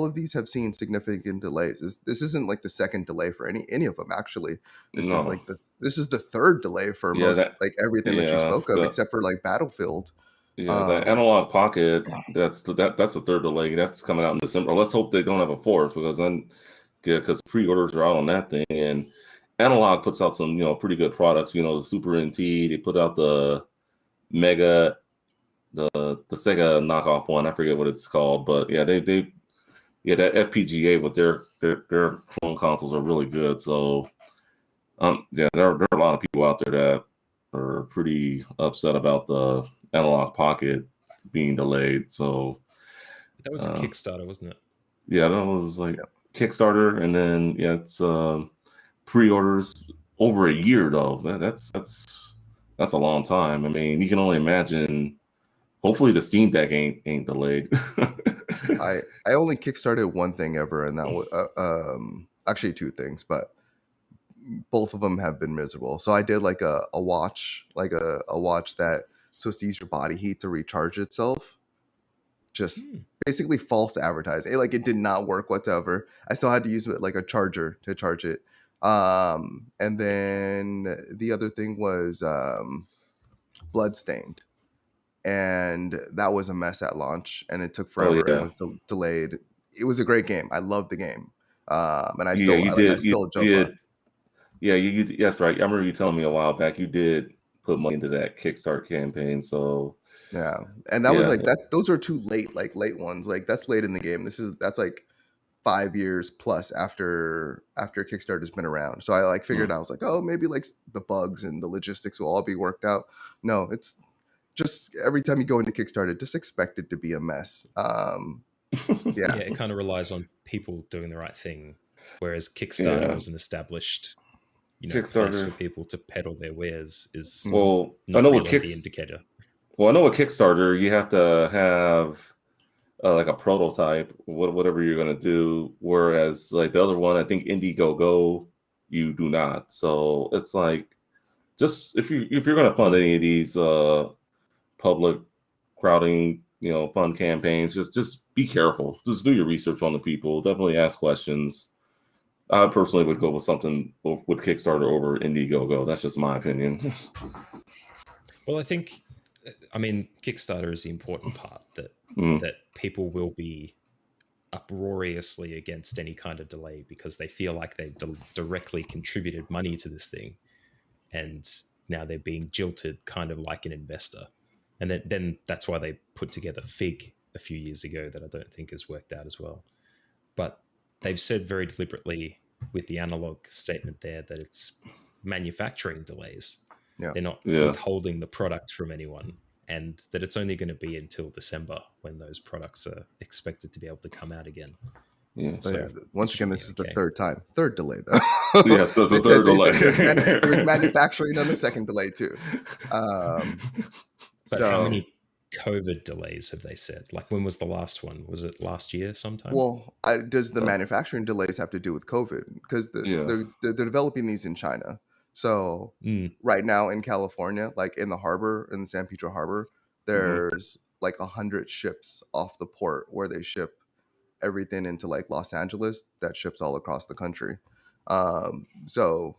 of these have seen significant delays. This isn't like the second delay for any of them actually. no. This is the third delay for Yeah, most that like everything that you yeah, spoke of, except for like Battlefield. the Um, Analog Pocket, that's the third delay. That's coming out in December. Let's hope they don't have a fourth because then yeah, because pre-orders are out on that thing and Analog puts out some, pretty good products, the Super NT, they put out the Mega the Sega knockoff one. I forget what it's called, but yeah, they yeah, that FPGA with their clone consoles are really good. So yeah, there are a lot of people out there that are pretty upset about the Analog Pocket being delayed. So But that was a uh, Kickstarter, wasn't it? yeah, that was like yeah, Kickstarter, and then yeah, it's pre-orders over a year though. That's a long time. I mean, you can only imagine. Hopefully, the Steam Deck ain't delayed. I only kickstarted one thing ever, and that was actually two things, but both of them have been miserable. So I did like a watch, like a watch that supposed to use your body heat to recharge itself. Just Hmm. basically false advertising. It did not work whatsoever. I still had to use it like a charger to charge it. And then the other thing was Bloodstained, and that was a mess at launch, and it took Oh forever, and it yeah, was delayed. It was a great game. I loved the game, and yeah. You I did. You still jump on. did. Yeah, that's right. I remember you telling me a while back you did put money into that Kickstart campaign. So Yeah, and that was yeah, like that. Those are too late, like late ones. Like that's late in the game. That's like 5 years plus after Kickstarter's been around. So I like figured mm. I was like, oh, maybe like the bugs and the logistics will all be worked out. No, it's just every time you go into Kickstarter, just expect it to be a mess. Yeah, Yeah, it kind of relies on people doing the right thing, whereas Kickstarter Yeah, as an established, place for Kickstarter. people to peddle their wares is hmm Well, I not know with really the Kicks. indicator. Well, I know with Kickstarter you have to have like a prototype, whatever you're gonna do. Whereas like the other one, I think Indiegogo, you do not. So it's like just if you're gonna fund any of these public crowding, fund campaigns, just be careful. Just do your research on the people. Definitely ask questions. I personally would go with something with Kickstarter over Indiegogo. That's just my opinion. Well, I mean, Kickstarter is the important part Mm, that people will be uproariously against any kind of delay because they feel like they've directly contributed money to this thing, and now they're being jilted, kind of like an investor. And then that's why they put together Fig a few years ago that I don't think has worked out as well. But they've said very deliberately with the analog statement there that it's manufacturing delays. yeah, They're not yeah, withholding the product from anyone, and that it's only going to be until December when those products are expected to be able to come out again. yeah, but yeah. So it Once again, should be this is the okay. third delay though. yeah. The They said third delay. there was manufacturing on the second delay too. Um, But how so many COVID delays have they said? Like, when was the last one? Was it last year sometime? well, does the Uh, manufacturing delays have to do with COVID? Because yeah. they're developing these in China. So Mm, right now in California, like in the harbor, in the San Pedro Harbor, Hmm. there's like 100 ships off the port where they ship everything into like Los Angeles that ships all across the country. So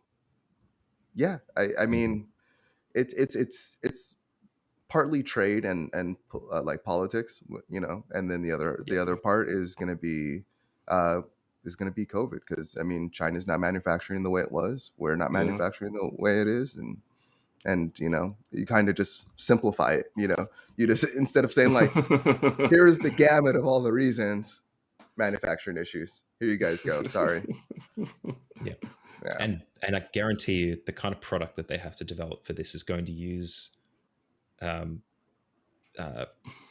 yeah, I mean, it's partly trade and like politics, and then yeah. the other part uh is going to be COVID, because I mean China's not manufacturing the way it was, we're not Yeah. manufacturing the way it is, and you kind of just simplify it. You just, instead of saying like, here's the gamut of all the reasons, manufacturing issues, here you guys go, sorry. Yeah. Yeah, And I guarantee you the kind of product that they have to develop for this is going to use um, uh,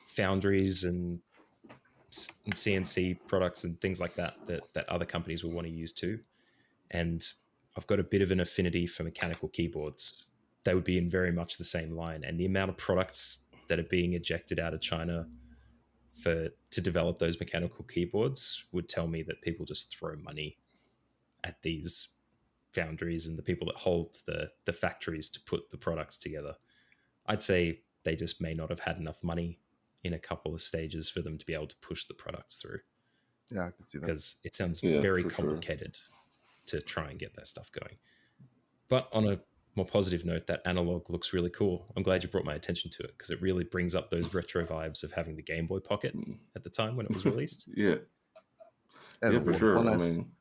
foundries and CNC products and things like that other companies will want to use too. And I've got a bit of an affinity for mechanical keyboards. They would be in very much the same line, and the amount of products that are being ejected out of China to develop those mechanical keyboards would tell me that people just throw money at these foundries and the people that hold the factories to put the products together. I'd say they just may not have had enough money in a couple of stages for them to be able to push the products through, yeah, I can see that. because it sounds Yeah, very for sure. complicated to try and get that stuff going. But on a more positive note, that analog looks really cool. I'm glad you brought my attention to it because it really brings up those retro vibes of having the Game Boy Pocket Mm. at the time when it was released. Yeah, And yeah, for one sure. I last mean,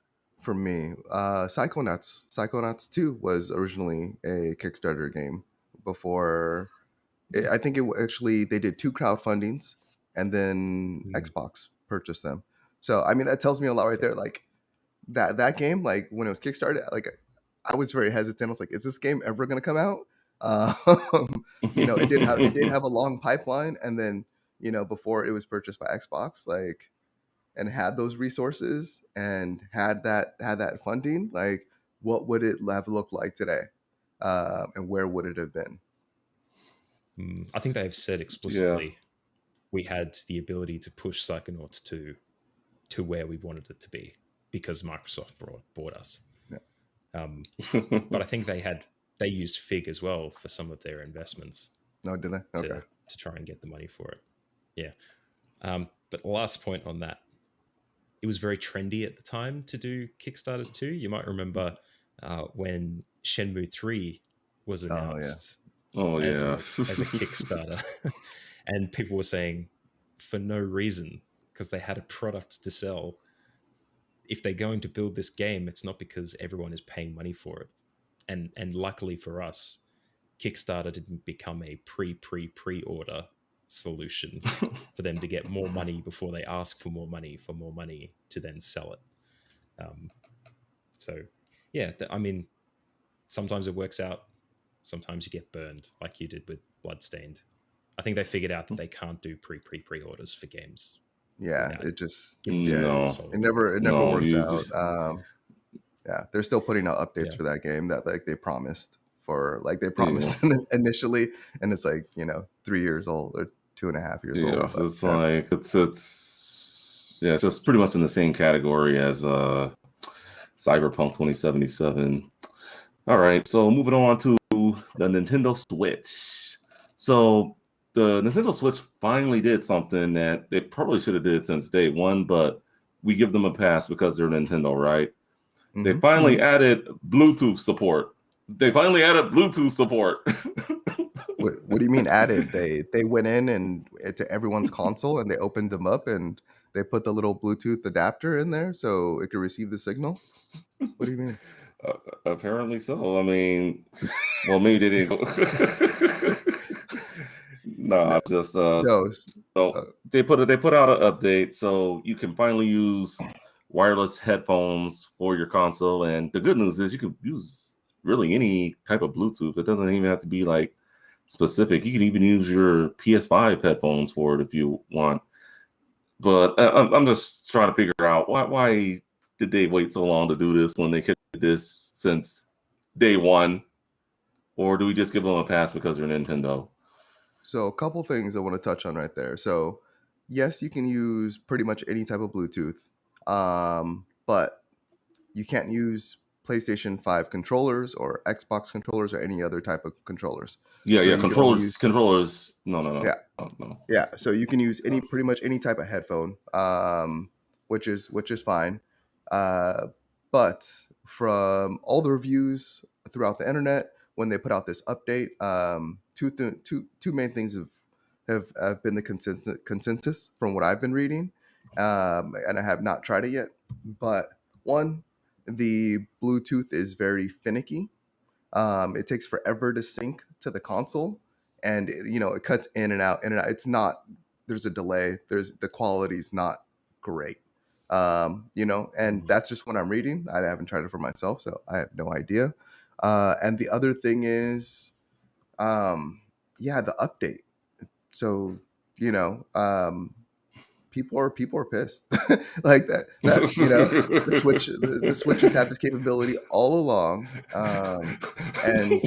for me, Psychonauts 2 was originally a Kickstarter game before. I think actually they did two crowdfundings, and then Mm, Xbox purchased them. So I mean that tells me a lot right yeah. there. Like that game, like when it was Kickstarted, like I was very hesitant. I was like, is this game ever going to come out? It did have a long pipeline, and then before it was purchased by Xbox, like, and had those resources and had that funding, like what would it have looked like today, and where would it have been? I think they have said yeah. explicitly we had the ability to push Psychonauts to where we wanted it to be because Microsoft bought us. Yeah. But I think they used Fig as well for some of their investments No, did they? Okay. to try and get the money for it. Yeah. But the last point on that, it was very trendy at the time to do Kickstarters too. You might remember when Shenmue 3 was Oh yeah. announced. Oh as yeah. a Kickstarter, and people were saying for no reason because they had a product to sell. If they're going to build this game, it's not because everyone is paying money for it. And luckily for us, Kickstarter didn't become a pre-order solution for them to get more money before they ask for more money to then sell it. So yeah, I mean, sometimes it works out, sometimes you get burned like you did with Bloodstained. I think they figured out that they can't do pre-orders for games Yeah, without it just giving someone a No, solid it product. never no, works you out. just Yeah, they're still putting out updates Yeah. for that game that like they promised for, like they yeah. promised initially, and it's like 3 years old or 2.5 years Yeah, old. so But it's like it's just pretty much in the same category as Cyberpunk 2077. All right, so moving on to the Nintendo Switch. So the Nintendo Switch finally did something that they probably should have did since day one, but we give them a pass because they're Nintendo, right? They mhm, finally mhm. added Bluetooth support. They finally added Bluetooth support. What do you mean added? They went in and to everyone's console and they opened them up and they put the little Bluetooth adapter in there so it could receive the signal. What do you mean? Apparently so. I mean, well, maybe they didn't go. No, Nah, just no. so Uh, they put out an update so you can finally use wireless headphones for your console. And the good news is you can use really any type of Bluetooth. It doesn't even have to be like specific. You can even use your PS5 headphones for it if you want. But I'm just trying to figure out why did they wait so long to do this when they could do this since day one, or do we just give them a pass because they're Nintendo? So a couple things I want to touch on right there. So yes, you can use pretty much any type of Bluetooth, but you can't use PlayStation 5 controllers or Xbox controllers or any other type of controllers. Yeah, So yeah, you can only use controllers. No, no, no, yeah, no. yeah. So you can use pretty much any type of headphone, which is fine. Uh, but from all the reviews throughout the internet, when they put out this update, two main things have been the consensus from what I've been reading, and I have not tried it yet. But one, the Bluetooth is very finicky. It takes forever to sync to the console, and it cuts in and out, in and out. It's not. There's a delay. There's the quality's not great. And that's just what I'm reading. I haven't tried it for myself, so I have no idea. And the other thing is, the update. So you know, people are pissed like the Switch has had this capability all along, and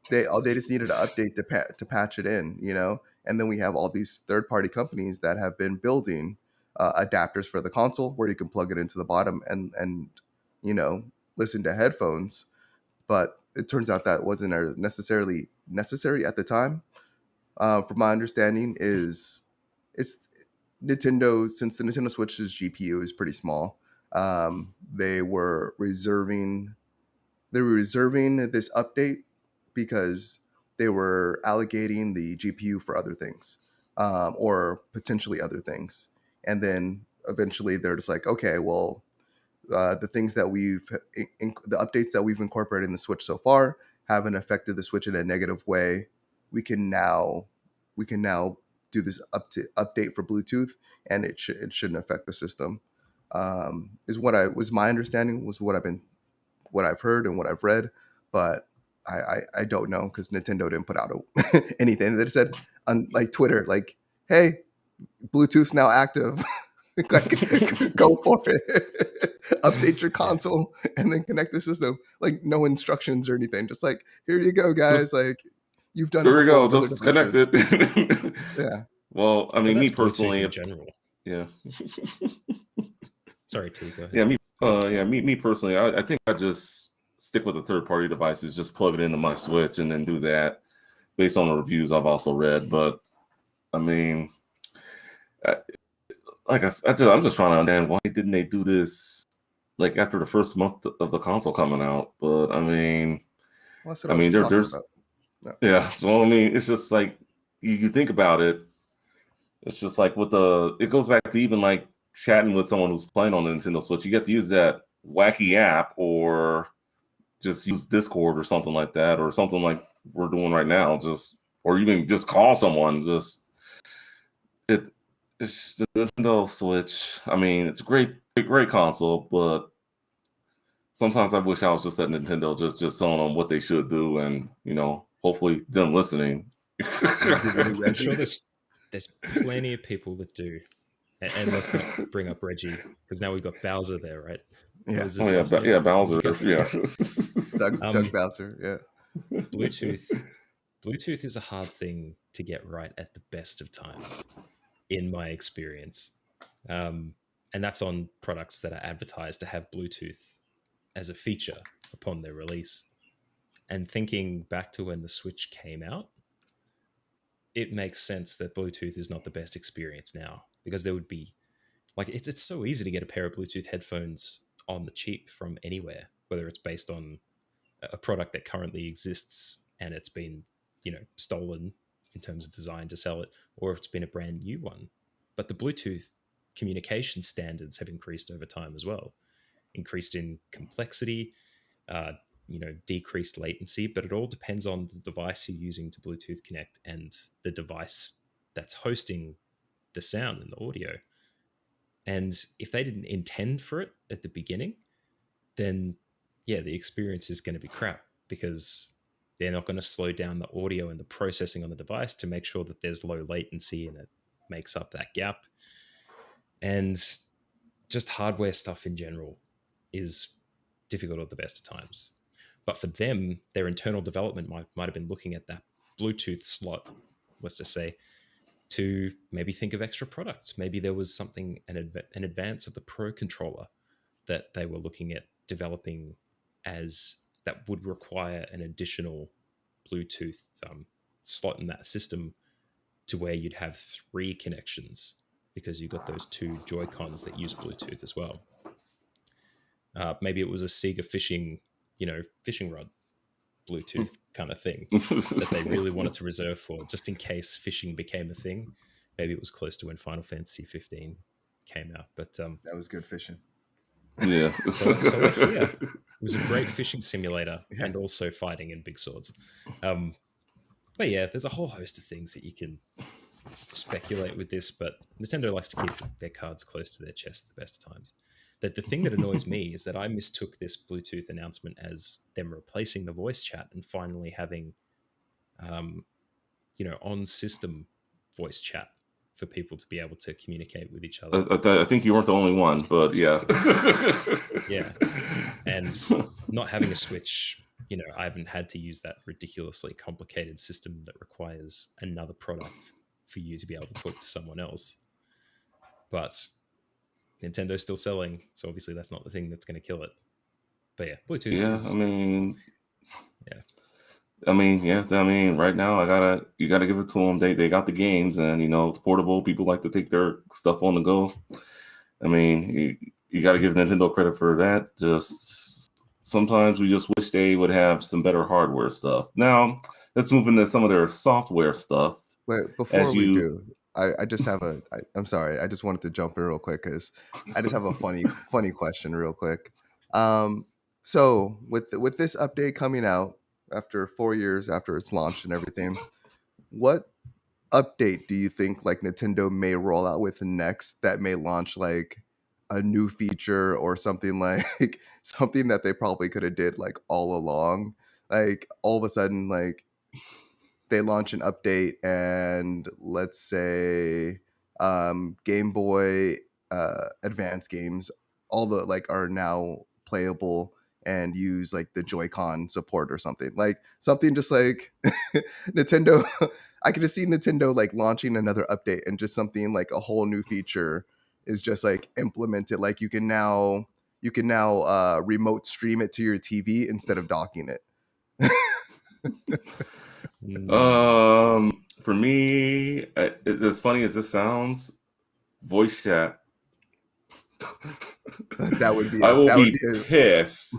they just needed an update to patch it in, and then we have all these third party companies that have been building adapters for the console where you can plug it into the bottom and you know listen to headphones, but it turns out that wasn't necessarily necessary at the time. From my understanding, is it's Nintendo, since the Nintendo Switch's GPU is pretty small. They were reserving this update because they were allocating the GPU for other things, or potentially other things, and then eventually they're just like, okay, well, the things that the updates that we've incorporated in the Switch so far haven't affected the Switch in a negative way. We can now do this update for Bluetooth, and it shouldn't affect the system. Is what I was my understanding, was what I've heard and what I've read, but I don't know because Nintendo didn't put out anything. They said on like Twitter, like, hey, Bluetooth's now active. Like, go for it. Update your console and then connect the system. Like, no instructions or anything. Just like, here you go, guys. Like, you've done it Here we before go, with other just connect devices. it. Yeah. Well, I But mean, me that's Bluetooth personally, in general. yeah, Sorry, T, go ahead. me personally, I think I just stick with the third party devices, just plug it into my Switch and then do that based on the reviews I've also read. But I mean, I, I'm just trying to understand why didn't they do this like after the first month of the console coming out? But Well, that's what I was just talking there's about. Yeah. Well, I mean, it's just like you think about it. It's just like it goes back to even like chatting with someone who's playing on the Nintendo Switch. You get to use that wacky app or just use Discord or something like that, or something like we're doing right now. Or even just call someone. It, it's the Nintendo Switch. I mean, it's a great console, but sometimes I wish I was just at Nintendo, just telling them what they should do, and hopefully them listening. Giving you I'm sure Reggie. there's plenty of people that do. And let's not bring up Reggie, because now we've got Bowser there, right? What Yeah, was Oh his yeah, last name? yeah, Bowser. Nico? Yeah. Doug Bowser. Yeah. Bluetooth. Bluetooth is a hard thing to get right at the best of times, in my experience. And that's on products that are advertised to have Bluetooth as a feature upon their release. And thinking back to when the Switch came out, it makes sense that Bluetooth is not the best experience now, because there would be like it's so easy to get a pair of Bluetooth headphones on the cheap from anywhere, whether it's based on a product that currently exists and it's been stolen in terms of design to sell it, or if it's been a brand new one. But the Bluetooth communication standards have increased over time as well, increased in complexity, uh, decreased latency, but it all depends on the device you're using to Bluetooth connect and the device that's hosting the sound and the audio. And if they didn't intend for it at the beginning, then yeah, the experience is going to be crap, because they're not going to slow down the audio and the processing on the device to make sure that there's low latency and it makes up that gap. And just hardware stuff in general is difficult at the best of times. But for them, their internal development might have been looking at that Bluetooth slot, let's just say, to maybe think of extra products. Maybe there was an advance of the Pro controller that they were looking at developing as that would require an additional Bluetooth slot in that system, to where you'd have 3 connections, because you've got those 2 Joy Cons that use Bluetooth as well. Maybe it was a Sega fishing rod Bluetooth kind of thing that they really wanted to reserve for, just in case fishing became a thing. Maybe it was close to when Final Fantasy 15 came out, but That was good fishing. Yeah. so we're here. It was a great fishing simulator, Yeah. and also fighting in big swords. But yeah, there's a whole host of things that you can speculate with this, but Nintendo likes to keep their cards close to their chest at the best of times. That the thing that annoys me is that I mistook this Bluetooth announcement as them replacing the voice chat and finally having, on system voice chat for people to be able to communicate with each other. I think you weren't the only one, but yeah. Yeah. And not having a Switch, I haven't had to use that ridiculously complicated system that requires another product for you to be able to talk to someone else. But Nintendo's still selling, so obviously that's not the thing that's going to kill it. But yeah, Bluetooth Yeah, is... yeah. Right now you gotta give it to them. They got the games, and it's portable. People like to take their stuff on the go. I mean, you got to give Nintendo credit for that. Just sometimes we just wish they would have some better hardware stuff. Now let's move into some of their software stuff. Wait, before we do, I just have I'm sorry, I just wanted to jump in real quick because I just have a funny question real quick. So with this update coming out after 4 years after its launch and everything, what update do you think like Nintendo may roll out with next that may launch like a new feature or something like something that they probably could have did like all along? Like all of a sudden, like they launch an update and let's say Game Boy Advance games, all the like are now playable and use like the Joy-Con support or something. Like something just like Nintendo. I can just see Nintendo like launching another update and just something like a whole new feature is just like implemented. Like you can now remote stream it to your TV instead of docking it. For me, as funny as this sounds, voice chat. That would be I will that be would be pissed.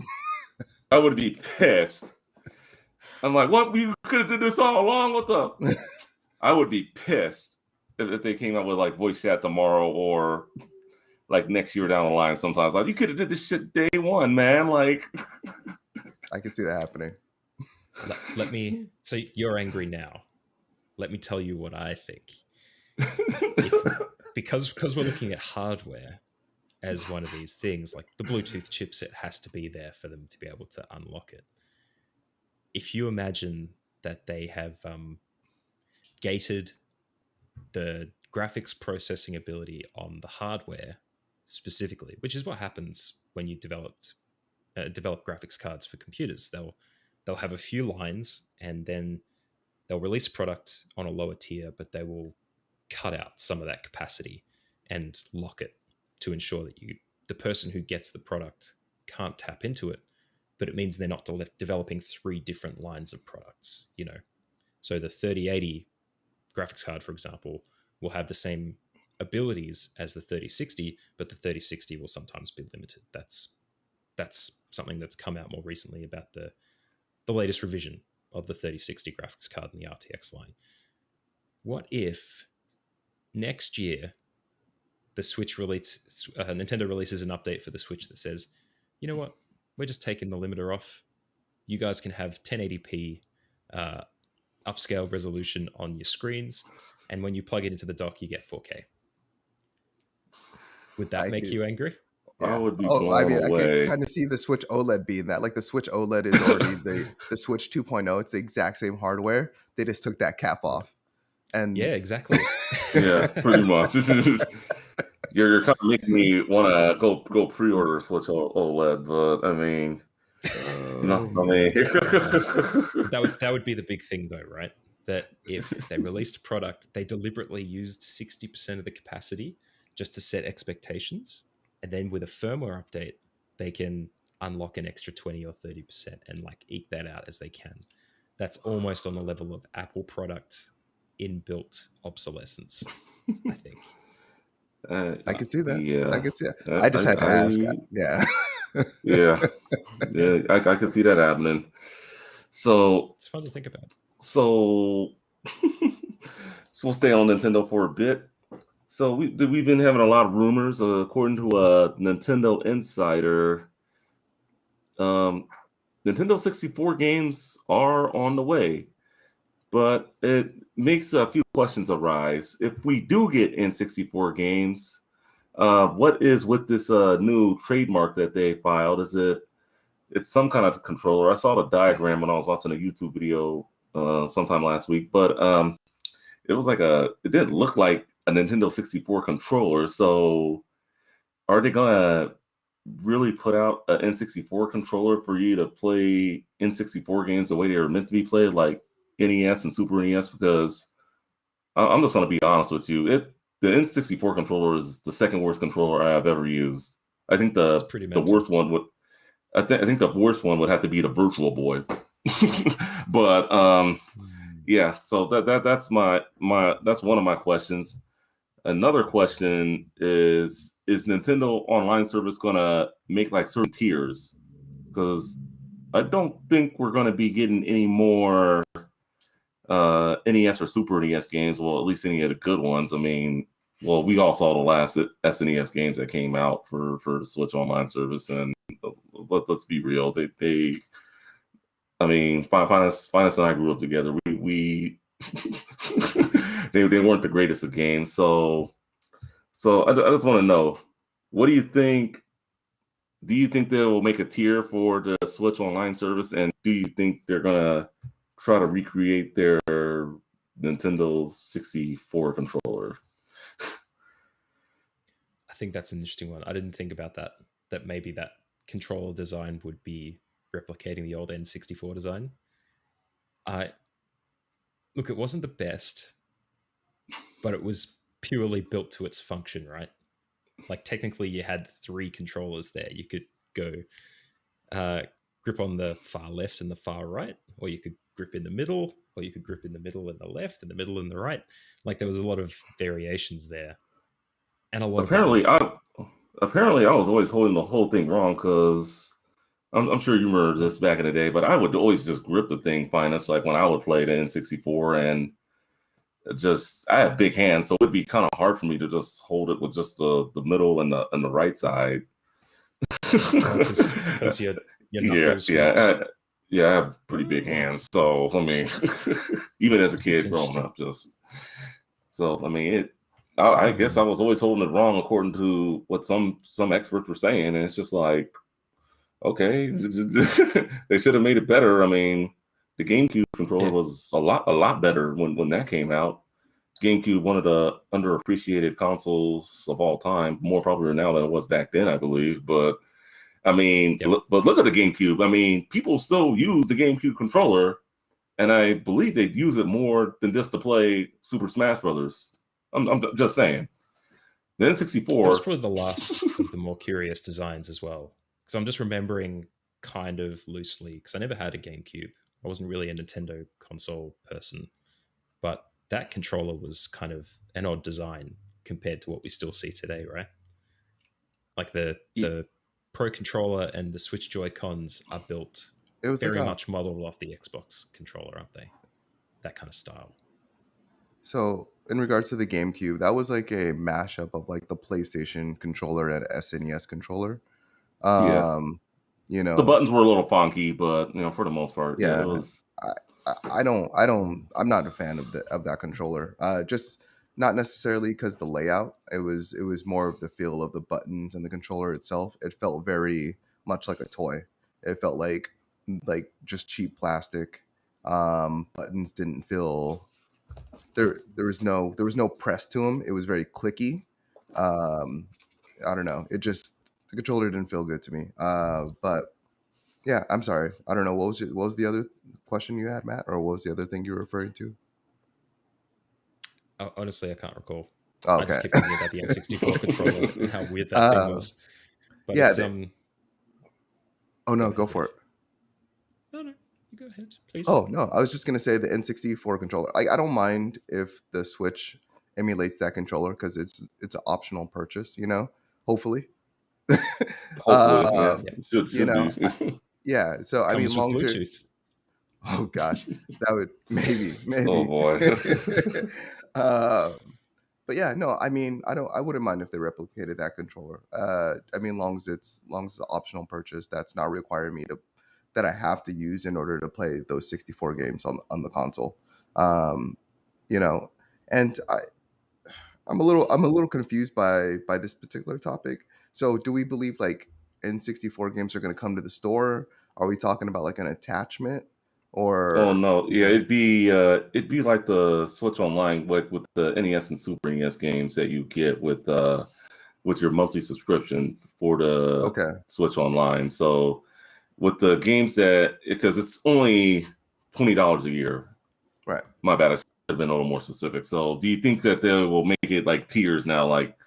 I would be pissed I'm like, what? We could have did this all along. What the? I would be pissed if they came out with like voice chat tomorrow or like next year down the line. Sometimes like you could have did this shit day one, man. Like, I can see that happening. Let me. So you're angry now. Let me tell you what I think. Because we're looking at hardware as one of these things, like the Bluetooth chipset has to be there for them to be able to unlock it. If you imagine that they have gated the graphics processing ability on the hardware specifically, which is what happens when you develop graphics cards for computers. They'll have a few lines and then they'll release product on a lower tier, but they will cut out some of that capacity and lock it to ensure that the person who gets the product can't tap into it. But it means they're not developing 3 different lines of products. So the 3080 graphics card, for example, will have the same abilities as the 3060, but the 3060 will sometimes be limited. That's something that's come out more recently about the latest revision of the 3060 graphics card in the RTX line. What if next year the Switch Nintendo releases an update for the Switch that says, you know what, we're just taking the limiter off. You guys can have 1080p upscale resolution on your screens, and when you plug it into the dock, you get 4K. Would that make you angry? Yeah. I would be I blown could away. kind of see the Switch OLED being that. Like the Switch OLED is already the Switch 2.0. It's the exact same hardware. They just took that cap off. And Yeah, exactly. Yeah, pretty much. You're kind of making me want to go pre-order Switch OLED, but I mean, no, I mean, that would be the big thing, though, right? That if they released a product, they deliberately used 60% of the capacity just to set expectations, and then with a firmware update, they can unlock an extra 20 or 30% and like eke that out as they can. That's almost on the level of Apple product inbuilt obsolescence, I think. I can see that. Yeah, I can see it. I just had to ask. Yeah. yeah, I can see that happening. So It's fun to think about. So we'll stay on Nintendo for a bit. So we've been having a lot of rumors. According to a Nintendo insider, Nintendo 64 games are on the way, but it makes a few questions arise. If we do get N64 games, what is with this new trademark that they filed? It's some kind of controller? I saw the diagram when I was watching a YouTube video sometime last week, but it was it didn't look like a Nintendo 64 controller. So are they gonna really put out an N64 controller for you to play N64 games the way they were meant to be played, like NES and Super NES? Because I'm just gonna be honest with you, the N64 controller is the second worst controller I have ever used. I think the worst one would. I think the worst one would have to be the Virtual Boy. But yeah, so that's that's one of my questions. Another question is Nintendo Online Service gonna make like certain tiers? Because I don't think we're gonna be getting any more NES or Super NES games. Well, at least any of the good ones. I mean, well, we all saw the last SNES games that came out for the Switch Online Service, and let's be real. I mean, Finance and I grew up together. We they weren't the greatest of games. So I just want to know, what do you think? Do you think they will make a tier for the Switch Online Service, and do you think they're gonna try to recreate their Nintendo 64 controller? I think that's an interesting one. I didn't think about that. That maybe that controller design would be replicating the old N64 design. Look, it wasn't the best, but it was purely built to its function, right? Like technically you had 3 controllers there. You could go grip on the far left and the far right, or you could grip in the middle, or you could grip in the middle and the left and the middle and the right. Like there was a lot of variations there. And a lot apparently of I was always holding the whole thing wrong, because I'm sure you remember this back in the day, but I would always just grip the thing fine. That's like when I would play the N64, and just I have big hands, so it'd be kind of hard for me to just hold it with just the middle and the right side. Because your Yeah, knuckles yeah, would. yeah. I have pretty big hands, so I mean, even as a That's kid growing interesting. up, just so I mean, I guess I was always holding it wrong according to what some experts were saying, and it's just like, okay, they should have made it better. I mean, the GameCube controller Yeah, was a lot better when that came out. GameCube, one of the underappreciated consoles of all time, more popular now than it was back then, I believe. But I mean, yep. but look at the GameCube. I mean, people still use the GameCube controller, and I believe they use it more than just to play Super Smash Brothers. I'm just saying. The That was N64, probably the last of the more curious designs as well. Because I'm just remembering kind of loosely, because I never had a GameCube. I wasn't really a Nintendo console person, but that controller was kind of an odd design compared to what we still see today, right? Like the Pro controller and the Switch Joy Cons are built It was like very a much modeled off the Xbox controller, aren't they? That kind of style. so in regards to the GameCube, that was like a mashup of like the PlayStation controller and SNES controller. yeah, Um, you the know, buttons were a little funky, but for the most part, yeah, it yeah, was. I, I'm not a fan of that controller. Just not necessarily because the layout. It was more of the feel of the buttons and the controller itself. It felt very much like a toy. It felt like just cheap plastic. Buttons didn't feel there was no press to them. It was very clicky. Um, I don't know. It just the controller didn't feel good to me. But yeah, I'm sorry. I don't know what was the other question you had, Matt, or what was the other thing you were referring to? Honestly, I can't recall. Oh, I just okay. kept thinking about the N64 controller and how weird that thing uh, was. But yeah. it's Oh go no, go ahead, for Rick. it. No, you go ahead, please. Oh no, I was just gonna say the N64 controller. I don't mind if the Switch emulates that controller because it's an optional purchase. Hopefully. Hopefully, yeah, uh, Yeah, you should know, be. yeah. So I mean, comes with long as you're Bluetooth. oh gosh, that would Oh maybe. boy. uh, but yeah, no, I mean, I wouldn't mind if they replicated that controller. I mean, long as it's an optional purchase, that's not requiring me to that I have to use in order to play those 64 games on the console. Um, you know, and I'm a little confused by this particular topic. So, do we believe like N64 games are going to come to the store? Are we talking about like an attachment, Oh or no, yeah, it'd be like the Switch Online, like with the NES and Super NES games that you get with your monthly subscription for the okay, Switch Online. So with the games that because it's only $20 a year. right? My bad, I should have been a little more specific. So do you think that they will make it like tiers now, like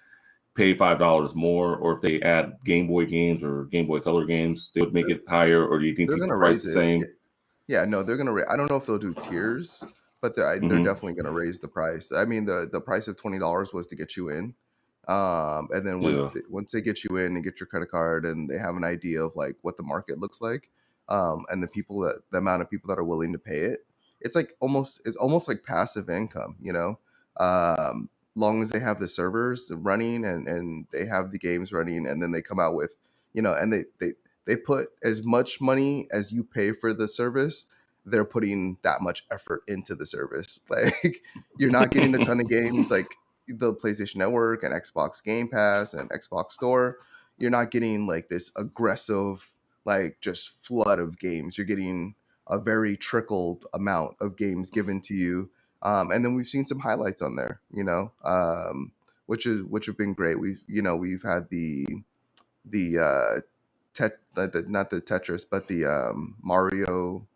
pay $5 more, or if they add Game Boy games or Game Boy Color games, they would make They're, it higher, or do you think they're keep the gonna price raise the it. same? Yeah, no, they're gonna. I don't know if they'll do tiers, but they're Hmm. definitely gonna raise the price. I mean, the price of $20 was to get you in, and then Yeah. once they get you in and get your credit card, and they have an idea of like what the market looks like, and the amount of people that are willing to pay it, it's almost like passive income, long as they have the servers running and they have the games running, and then they come out with, and they put as much money as you pay for the service. They're putting that much effort into the service. Like, you're not getting a ton of games like the PlayStation Network and Xbox Game Pass and Xbox Store. You're not getting like this aggressive, like, just flood of games. You're getting a very trickled amount of games given to you. And then we've seen some highlights on there, which have been great. We've had the not the Tetris, but the Mario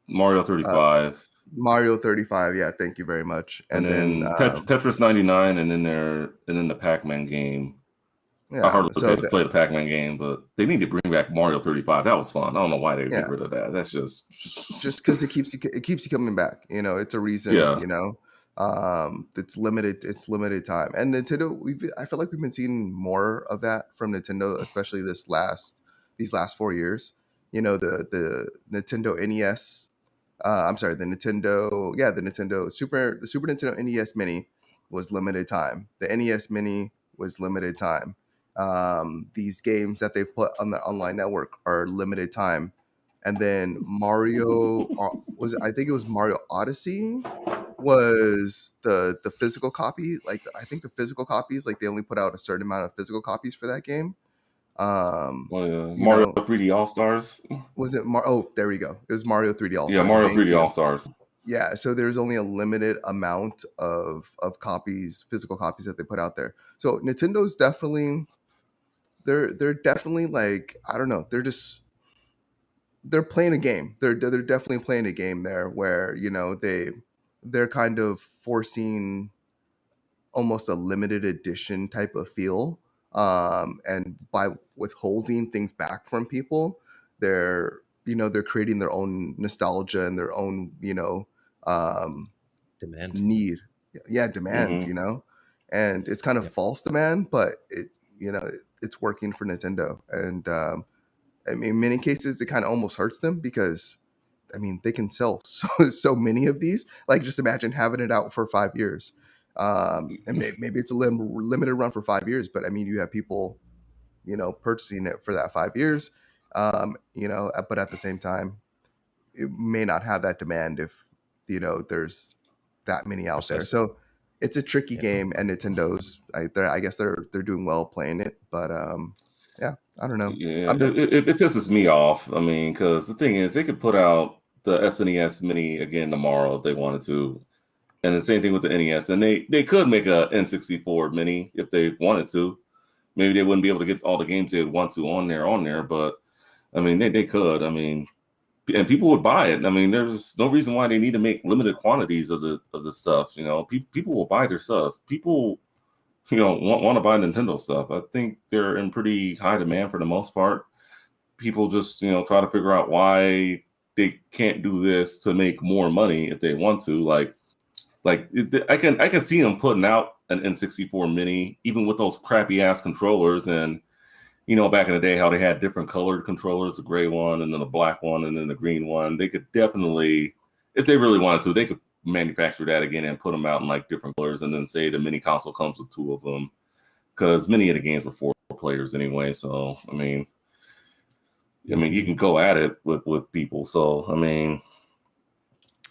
uh, 35, Mario 35. Yeah, thank you very much. and And then then Tetris 99, and then the Pac-Man game. I yeah, hardly so play the Pac-Man game, but they need to bring back Mario 35. That was fun. I don't know why they would yeah, get rid of that. That's just just because it keeps you coming back. It's a reason. yeah. It's limited time, and Nintendo. I feel like we've been seeing more of that from Nintendo, especially these these last 4 years. The Nintendo NES. I'm sorry, the Super Nintendo NES Mini was limited time. The NES Mini was limited time. These games that they've put on the online network are limited time. And then Mario I think it was Mario Odyssey was the physical copy. Like I think the physical copies, like they only put out a certain amount of physical copies for that game. Mario 3D All Stars. Was it Oh, there we go. It was Mario 3D All Yeah, Stars. Mario Thank 3D you. All Stars. Yeah, so there's only a limited amount of copies, physical copies that they put out there. So Nintendo's definitely they're definitely like, I don't know, they're playing a game. They're definitely playing a game there where, they're kind of forcing almost a limited edition type of feel. And by withholding things back from people, they're creating their own nostalgia and their own, um, Demand. need. Yeah, demand, Mm-hmm. and it's kind of Yep. false demand, but it's working for Nintendo. And I mean, in many cases, it kind of almost hurts them because, I mean, they can sell so many of these. Like, just imagine having it out for 5 years, and maybe it's a limited run for 5 years. But I mean, you have people, purchasing it for that 5 years. But at the same time, it may not have that demand if there's that many out there. Precisely. So it's a tricky Yep. game, and Nintendo's I guess they're doing well playing it. But yeah, I don't know. Yeah, it pisses me off. I mean, because the thing is, they could put out the SNES Mini again tomorrow if they wanted to, and the same thing with the NES. And they could make a N64 Mini if they wanted to. Maybe they wouldn't be able to get all the games they would want to on there, but I mean, they could. I mean, and people would buy it. I mean, there's no reason why they need to make limited quantities of the stuff. People will buy their stuff. People, want to buy Nintendo stuff. I think they're in pretty high demand for the most part. People just, try to figure out why they can't do this to make more money if they want to. I can see them putting out an N64 Mini, even with those crappy ass controllers. And back in the day, how they had different colored controllers, the gray one, and then the black one, and then the green one. They could definitely, if they really wanted to, they could manufacture that again and put them out in like different colors, and then say the mini console comes with 2 of them, because many of the games were 4 players anyway. So I mean, you can go at it with people. So I mean,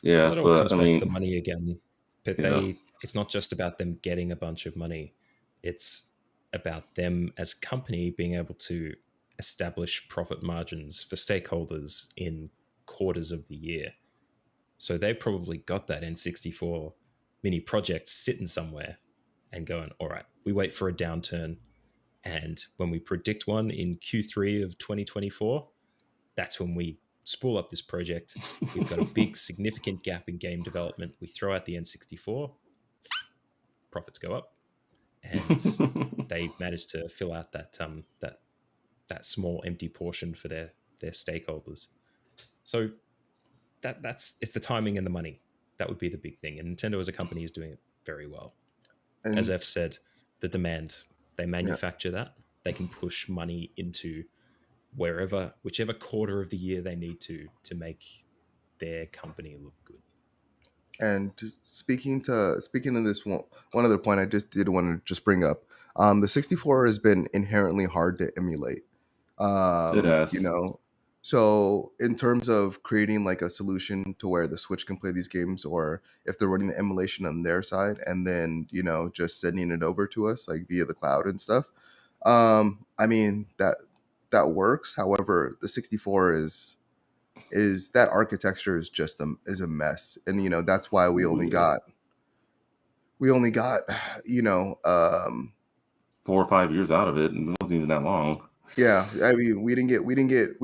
yeah, Well, it all but comes I back to mean, the money again. But yeah. it's not just about them getting a bunch of money. It's about them as a company being able to establish profit margins for stakeholders in quarters of the year. So they've probably got that N64 mini project sitting somewhere and going, all right, we wait for a downturn. And when we predict one in Q3 of 2024, that's when we spool up this project. We've got a big, significant gap in game development. We throw out the N64, profits go up, and they manage to fill out that small empty portion for their stakeholders. So it's the timing and the money. That would be the big thing. And Nintendo as a company is doing it very well. And As F said, the demand, they yeah, manufacture that. They can push money into whichever quarter of the year they need to make their company look good. and speaking of this one other point, I just did want to just bring up. The 64 has been inherently hard to emulate. It You has. know, so in terms of creating like a solution to where the Switch can play these games, or if they're running the emulation on their side, and then just sending it over to us like via the cloud and stuff. I mean that works. However, the 64 is that architecture is just is a mess, and that's why we Ooh, only yeah. got we only got you know 4 or 5 years out of it, and it wasn't even that long. yeah, I mean, we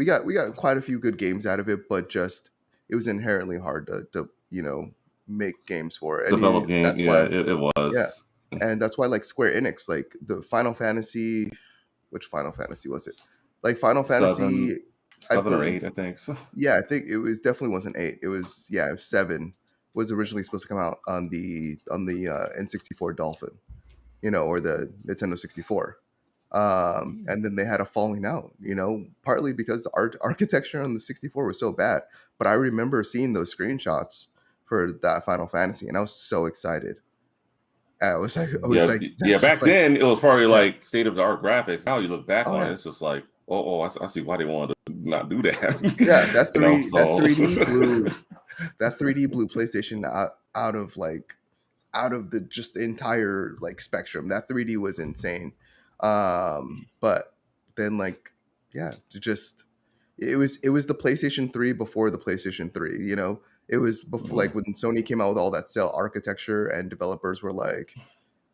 got quite a few good games out of it, but just it was inherently hard to make games for it. Develop And game, that's yeah, why, it yeah, was and that's why like Square Enix, like the Final Fantasy, which Final Fantasy was it? Like Final Fantasy, 7, I 7 or 8, believe, I think. So. yeah, I think it was definitely wasn't 8. It was, yeah, 7 was originally supposed to come out on the N64 Dolphin, or the Nintendo 64. And then they had a falling out, partly because the architecture on the 64 was so bad. But I remember seeing those screenshots for that Final Fantasy, and I was so excited. I was like, Yeah. that's Back just like, then, it was probably yeah. like state of the art graphics. Now you look back Oh on it, yeah, it's just like, I see why they wanted to not do yeah. that. That three that So 3D blew that 3D blew PlayStation out of the just the entire like spectrum. That 3D was insane. But then like, yeah, it was the PlayStation 3 before the PlayStation 3, It was before, like, when Sony came out with all that cell architecture, and developers were like,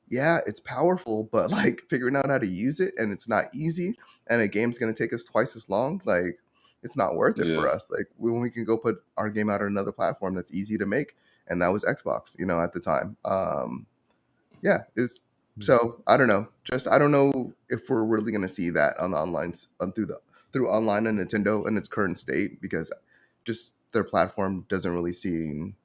yeah, it's powerful, but like figuring out how to use it, and it's not easy, and a game's going to take us twice as long, like it's not worth it for yeah, us. Like, when we can go put our game out on another platform that's easy to make, and that was Xbox, at the time. Yeah, is so I don't know. Just I don't know if we're really going to see that on the online through online and Nintendo in its current state, because just their platform doesn't really seem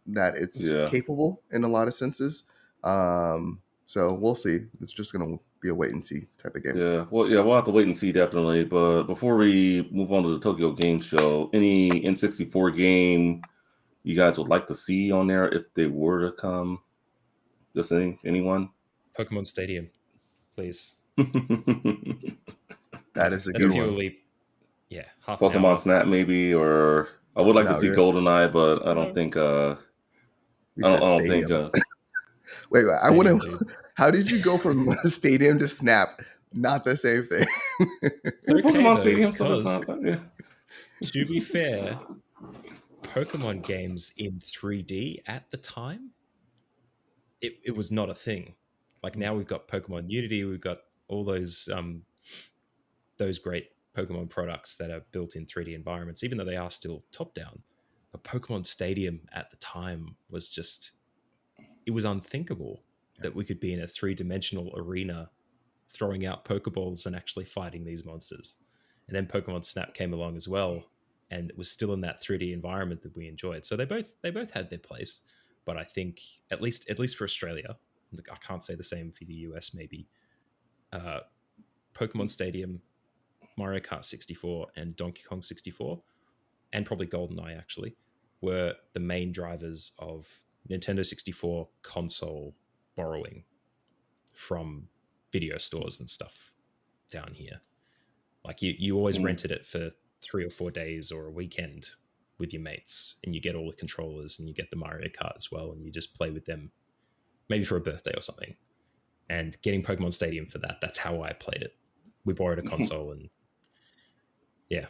that it's yeah, capable in a lot of senses. So we'll see. It's just going to be a wait and see type of game. yeah. Well, yeah, we'll have to wait and see definitely. But before we move on to the Tokyo Game Show, any N64 game you guys would like to see on there if they were to come? Just anyone? Pokemon Stadium, please. That is a That's good one. purely, half an Pokemon hour. Snap maybe, or I would like to No, see GoldenEye, but I don't No. think we I said don't think stadium. Wait, I want Stadium, to. dude. How did you go from stadium to Snap? Not the same thing. It's okay Pokemon though, Stadium stuff is because not. Yeah. to be fair, Pokemon games in 3D at the time, it was not a thing. Like, now we've got Pokemon Unity, we've got all those great Pokemon products that are built in 3D environments, even though they are still top down. But Pokemon Stadium at the time was just, it was unthinkable that we could be in a 3-dimensional arena throwing out Pokeballs and actually fighting these monsters. And then Pokemon Snap came along as well, and it was still in that 3D environment that we enjoyed. So they both had their place, but I think at least for Australia, I can't say the same for the US maybe. Uh, Pokemon Stadium, Mario Kart 64, and Donkey Kong 64, and probably GoldenEye actually, were the main drivers of Nintendo 64 console borrowing from video stores and stuff down here. Like, you always rented it for 3 or 4 days or a weekend with your mates, and you get all the controllers and you get the Mario Kart as well, and you just play with them, maybe for a birthday or something. And getting Pokemon Stadium for that's how I played it. We borrowed a console, and yeah,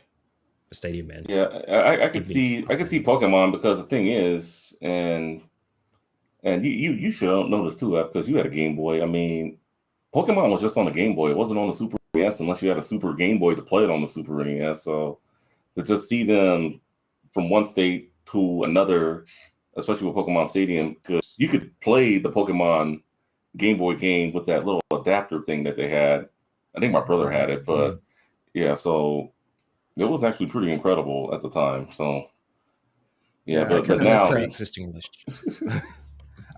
a Stadium, man. Yeah, I could Give me see Pokemon, because the thing is, and you should know this too, because you had a Game Boy. I mean, Pokemon was just on the Game Boy. It wasn't on the Super NES unless you had a Super Game Boy to play it on the Super NES. So to just see them from one state to another, especially with Pokemon Stadium, because you could play the Pokemon Game Boy game with that little adapter thing that they had. I think my brother had it, but yeah, so it was actually pretty incredible at the time. So yeah, Yeah, I but kind of that's a miss now, that. pre-existing relationship.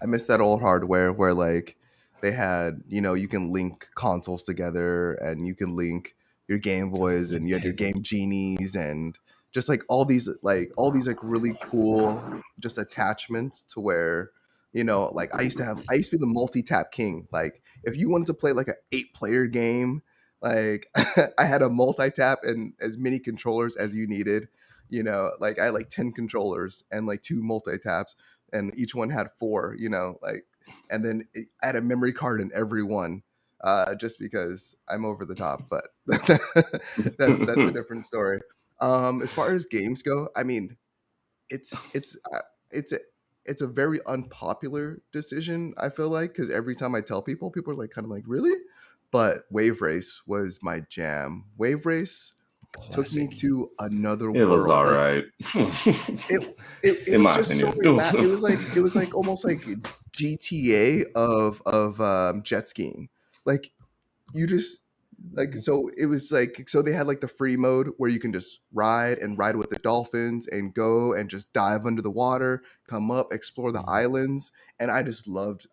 I miss that old hardware where like they had, you can link consoles together, and you can link your Game Boys, and you had your Game Genies, and just like all these really cool just attachments to where, like I used to be the multi-tap king. Like, if you wanted to play like an 8-player game, like I had a multi-tap and as many controllers as you needed. Like I had like 10 controllers and like 2 multi-taps, and each one had 4, like, and then I had a memory card in every one, just because I'm over the top, but that's a different story. As far as games go, I mean, it's a it's a very unpopular decision, I feel like, because every time I tell people are like, kind of like, really? But Wave Race was my jam. Wave Race took me Classic. to another it was world. all Like, right. it In was my just so opinion. it was like almost like GTA of jet skiing. Like, you just like, so it was like, so they had like the free mode where you can just ride with the dolphins and go and just dive under the water, come up, explore the islands, and I loved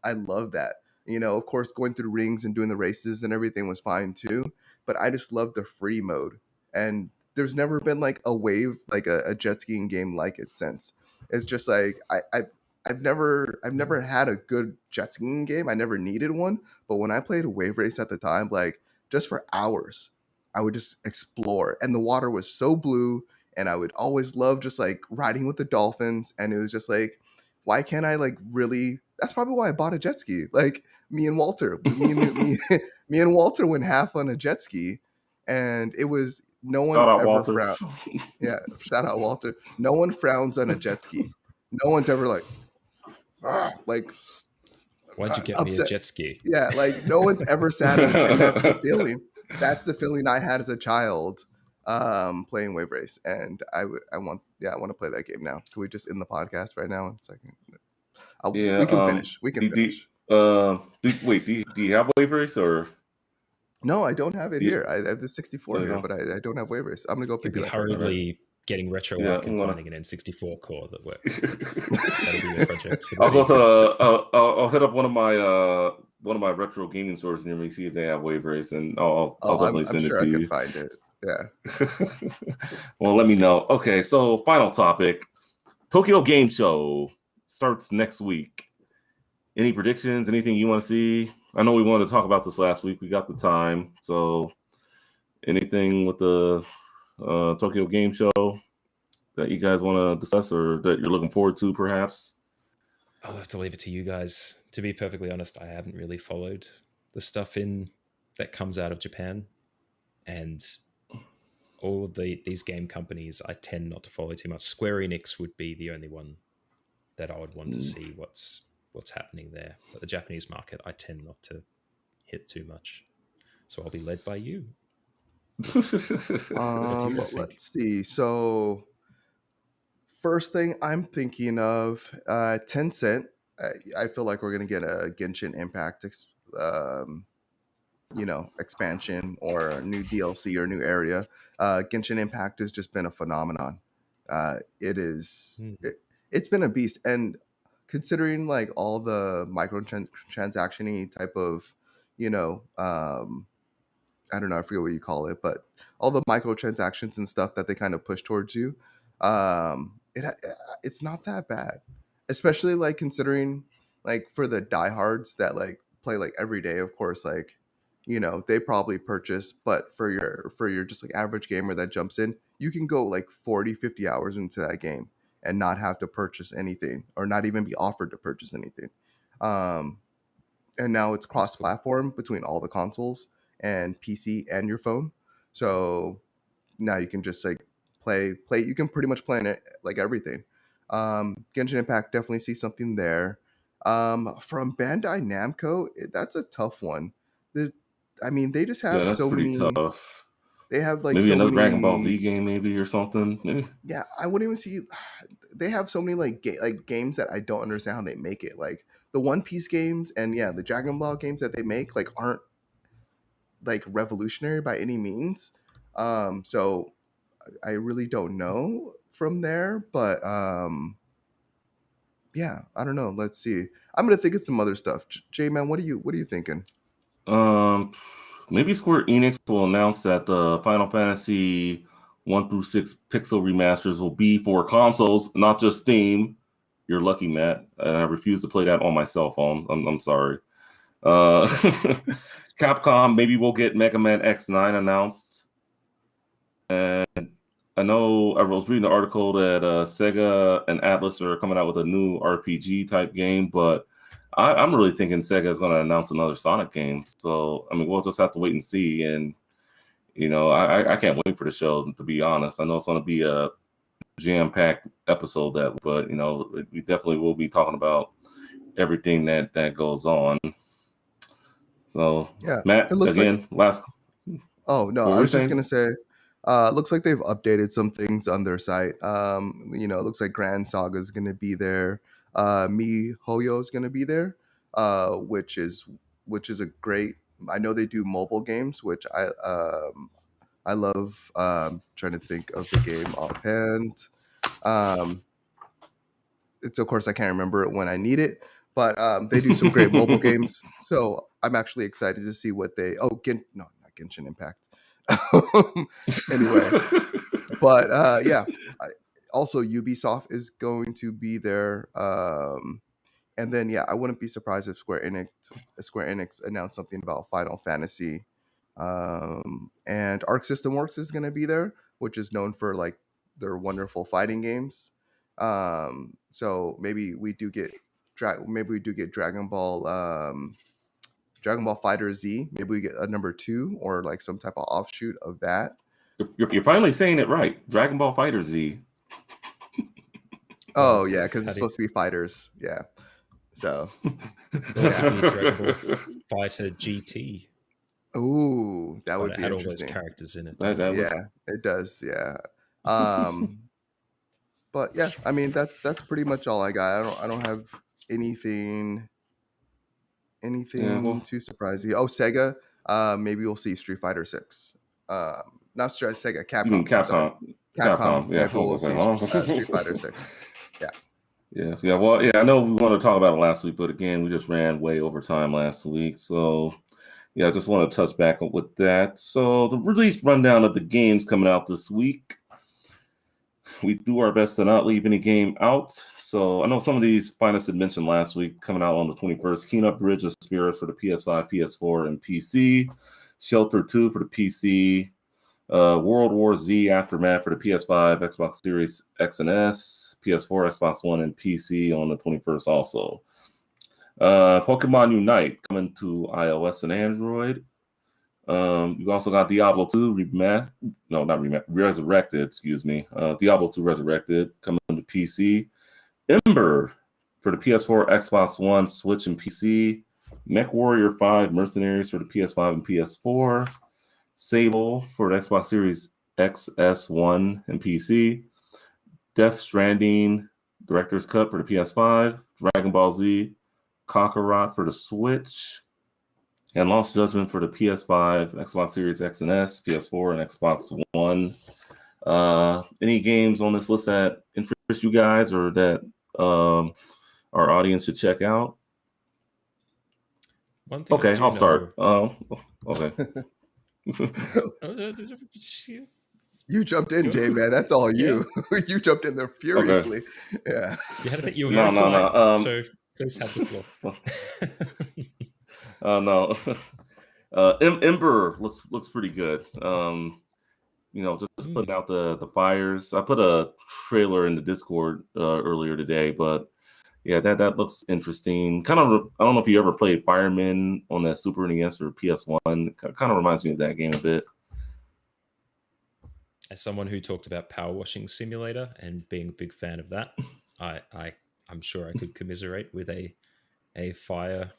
that. Of course, going through rings and doing the races and everything was fine too. But I just love the free mode, and there's never been like a wave, like a jet skiing game like it since. It's just like I've never had a good jet skiing game. I never needed one, but when I played Wave Race at the time, like just for hours, I would just explore, and the water was so blue, and I would always love just like riding with the dolphins, and it was just like, why can't I like really? That's probably why I bought a jet ski. Like me and Walter, me and Walter went half on a jet ski, and it was no one Shout out ever Walter. frowned. Yeah, shout out Walter. No one frowns on a jet ski. No one's ever like, like Why'd you get me a upset. jet ski? Yeah, like no one's ever sad on it, and that's the feeling. That's the feeling I had as a child, playing Wave Race, and I want to play that game now. Can we just end the podcast right now? So I can, Yeah. we can finish. We can finish. Wait, do you have Wave Race or? No, I don't have it Yeah. here. I have the 64 here, but I don't have Wave Race. I'm gonna go You'd pick be it up. hurriedly getting RetroArch Yeah, and I'm gonna- finding an N64 core that works. That'll be your project for I'll this go evening. to I'll hit up one of my retro gaming stores near me, see if they have Wave Race, and I'll definitely I'm send sure it I to can you. find it. Yeah. Well, let me know. Okay, so final topic. Tokyo Game Show starts next week. Any predictions? Anything you want to see? I know we wanted to talk about this last week. We got the time. So anything with the Tokyo Game Show that you guys want to discuss or that you're looking forward to, perhaps? I'll have to leave it to you guys. To be perfectly honest, I haven't really followed the stuff that comes out of Japan, and all these game companies I tend not to follow too much. Square Enix would be the only one that I would want to see what's happening there. But the Japanese market, I tend not to hit too much. So I'll be led by you. What do you guys think? Let's see. So first thing I'm thinking of, Tencent. I feel like we're gonna get a Genshin Impact, expansion or a new DLC or new area. Genshin Impact has just been a phenomenon. It's been a beast, and considering like all the microtransaction-y type of, I don't know, I forget what you call it, but all the microtransactions and stuff that they kind of push towards you, it's not that bad, especially like considering like for the diehards that like play like every day. Of course, like they probably purchase, but for your just like average gamer that jumps in, you can go like 40-50 hours into that game and not have to purchase anything or not even be offered to purchase anything. And now it's cross-platform between all the consoles and PC and your phone. So now you can just like play. You can pretty much play in it like everything. Genshin Impact, definitely see something there. From Bandai Namco, that's a tough one. They just have that's so pretty many. tough. They have like Maybe so another many. Dragon Ball Z game, maybe, or something. Yeah, I wouldn't even see. They have so many like games that I don't understand how they make it. Like the One Piece games and the Dragon Ball games that they make like aren't like revolutionary by any means. So I really don't know from there, but yeah, I don't know. Let's see. I'm gonna think of some other stuff. J man, what are you thinking? Maybe Square Enix will announce that the Final Fantasy 1 through 6 pixel remasters will be for consoles, not just Steam. You're lucky, Matt. And I refuse to play that on my cell phone. I'm sorry. Capcom, maybe we'll get Mega Man X9 announced. And I know I was reading an article that Sega and Atlas are coming out with a new RPG type game, but I'm really thinking Sega is going to announce another Sonic game. So, I mean, we'll just have to wait and see. And, I can't wait for the show, to be honest. I know it's going to be a jam-packed episode, but we definitely will be talking about everything that goes on. So, Yeah, Matt, it looks again, last. Oh no, What I were you was just saying? gonna say, looks like they've updated some things on their site. It looks like Grand Saga is gonna be there. Mi Hoyo is gonna be there, which is a great. I know they do mobile games, which I love. Trying to think of the game offhand. It's of course I can't remember it when I need it, But they do some great mobile games, so I'm actually excited to see what they. Oh, no, not Genshin Impact. Anyway, but yeah. Also, Ubisoft is going to be there. And then yeah, I wouldn't be surprised if Square Enix announced something about Final Fantasy. And Arc System Works is going to be there, which is known for like their wonderful fighting games. So maybe we do get Dragon Ball Fighter Z. Maybe we get a number 2 or like some type of offshoot of that. You're finally saying it right. Dragon Ball Fighter Z. Oh yeah, because it's supposed to be fighters. Yeah. So Dragon Ball Fighter GT. Ooh, that would It be had all those interesting. characters in it. Yeah, it does. Yeah. But yeah, I mean that's pretty much all I got. I don't have anything too surprising. Oh, Sega. Maybe we'll see Street Fighter 6. Not Sega, You mean Capcom. Sorry. Capcom. Yeah. Maybe we'll see Street Fighter 6. Yeah. Yeah. Well, yeah. I know we wanted to talk about it last week, but again, we just ran way over time last week. So, yeah, I just want to touch back with that. So, the release rundown of the games coming out this week. We do our best to not leave any game out. So, I know some of these finalists had mentioned last week coming out on the 21st. Kingdom Bridge of Spirits for the PS5, PS4, and PC. Shelter 2 for the PC. World War Z Aftermath for the PS5, Xbox Series X and S, PS4, Xbox One, and PC on the 21st also. Pokemon Unite coming to iOS and Android. You also got Diablo 2 Resurrected, excuse me. Diablo 2 Resurrected coming to PC. Ember for the PS4, Xbox One, Switch, and PC. MechWarrior 5 Mercenaries for the PS5 and PS4. Sable for the Xbox Series X, S1, and PC. Death Stranding Director's Cut for the PS5. Dragon Ball Z Kakarot for the Switch. And Lost Judgment for the PS5, Xbox Series X and S, PS4, and Xbox One. Any games on this list that interest you guys or that our audience should check out? One thing okay, I'll start. Okay. You jumped in, Jay, man. That's all you. You jumped in there furiously. Okay. Yeah. You were very polite, so please have the floor. No. Ember looks pretty good. Just putting out the fires. I put a trailer in the Discord earlier today, but yeah, that looks interesting. Kind of, I don't know if you ever played Fireman on that Super NES or PS1. Kind of reminds me of that game a bit. As someone who talked about Power Washing Simulator and being a big fan of that, I'm sure I could commiserate with a fire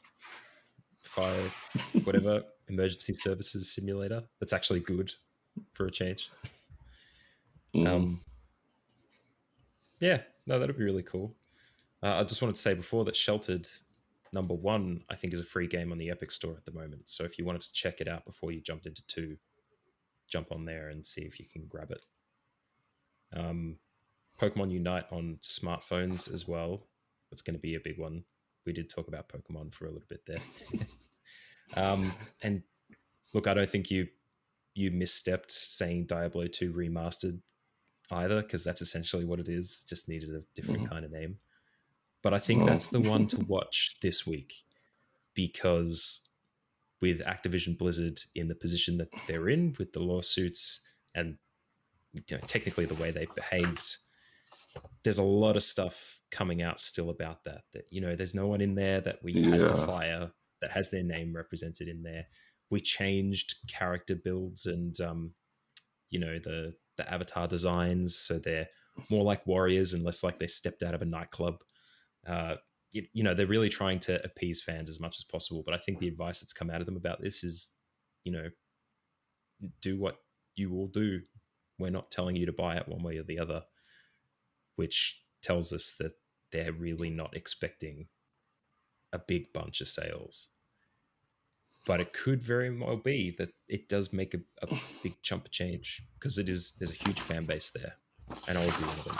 whatever emergency services simulator that's actually good for a change. Yeah, no, that'd be really cool. I just wanted to say before that Sheltered number 1 I think is a free game on the Epic Store at the moment, so if you wanted to check it out before you jumped into 2, jump on there and see if you can grab it. Pokemon Unite on smartphones as well, that's going to be a big one. We did talk about Pokemon for a little bit there. And look, I don't think you misstepped saying Diablo 2 Remastered either, because that's essentially what it is, just needed a different kind of name. But I think that's the one to watch this week, because with Activision Blizzard in the position that they're in with the lawsuits and technically the way they've behaved, there's a lot of stuff coming out still about that there's no one in there that we had to fire that has their name represented in there. We changed character builds and the avatar designs, so they're more like warriors and less like they stepped out of a nightclub. They're really trying to appease fans as much as possible, but I think the advice that's come out of them about this is, do what you will do. We're not telling you to buy it one way or the other, which tells us that they're really not expecting a big bunch of sales. But it could very well be that it does make a big chunk of change, because there's a huge fan base there, and I will be one of them.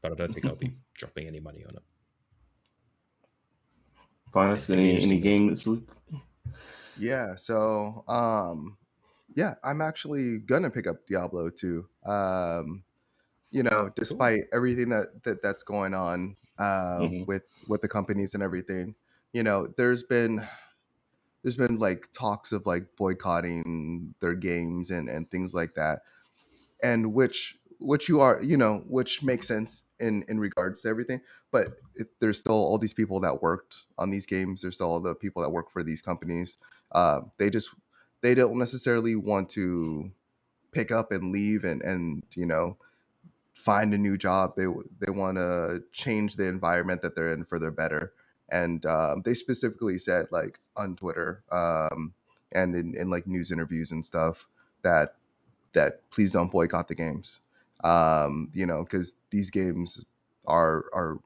But I don't think I'll be dropping any money on it. Finest, It'd be any interesting to look. game this week? Yeah, so yeah, I'm actually gonna pick up Diablo 2. Cool. Despite everything that's going on Mhm. with the companies and everything, there's been like talks of like boycotting their games and things like that, and which makes sense in regards to everything, but there's still all these people that worked on these games. There's still all the people that work for these companies. They don't necessarily want to pick up and leave and find a new job. They want to change the environment that they're in for their better. And they specifically said, like, on Twitter, and in like news interviews and stuff, that please don't boycott the games. Because these games are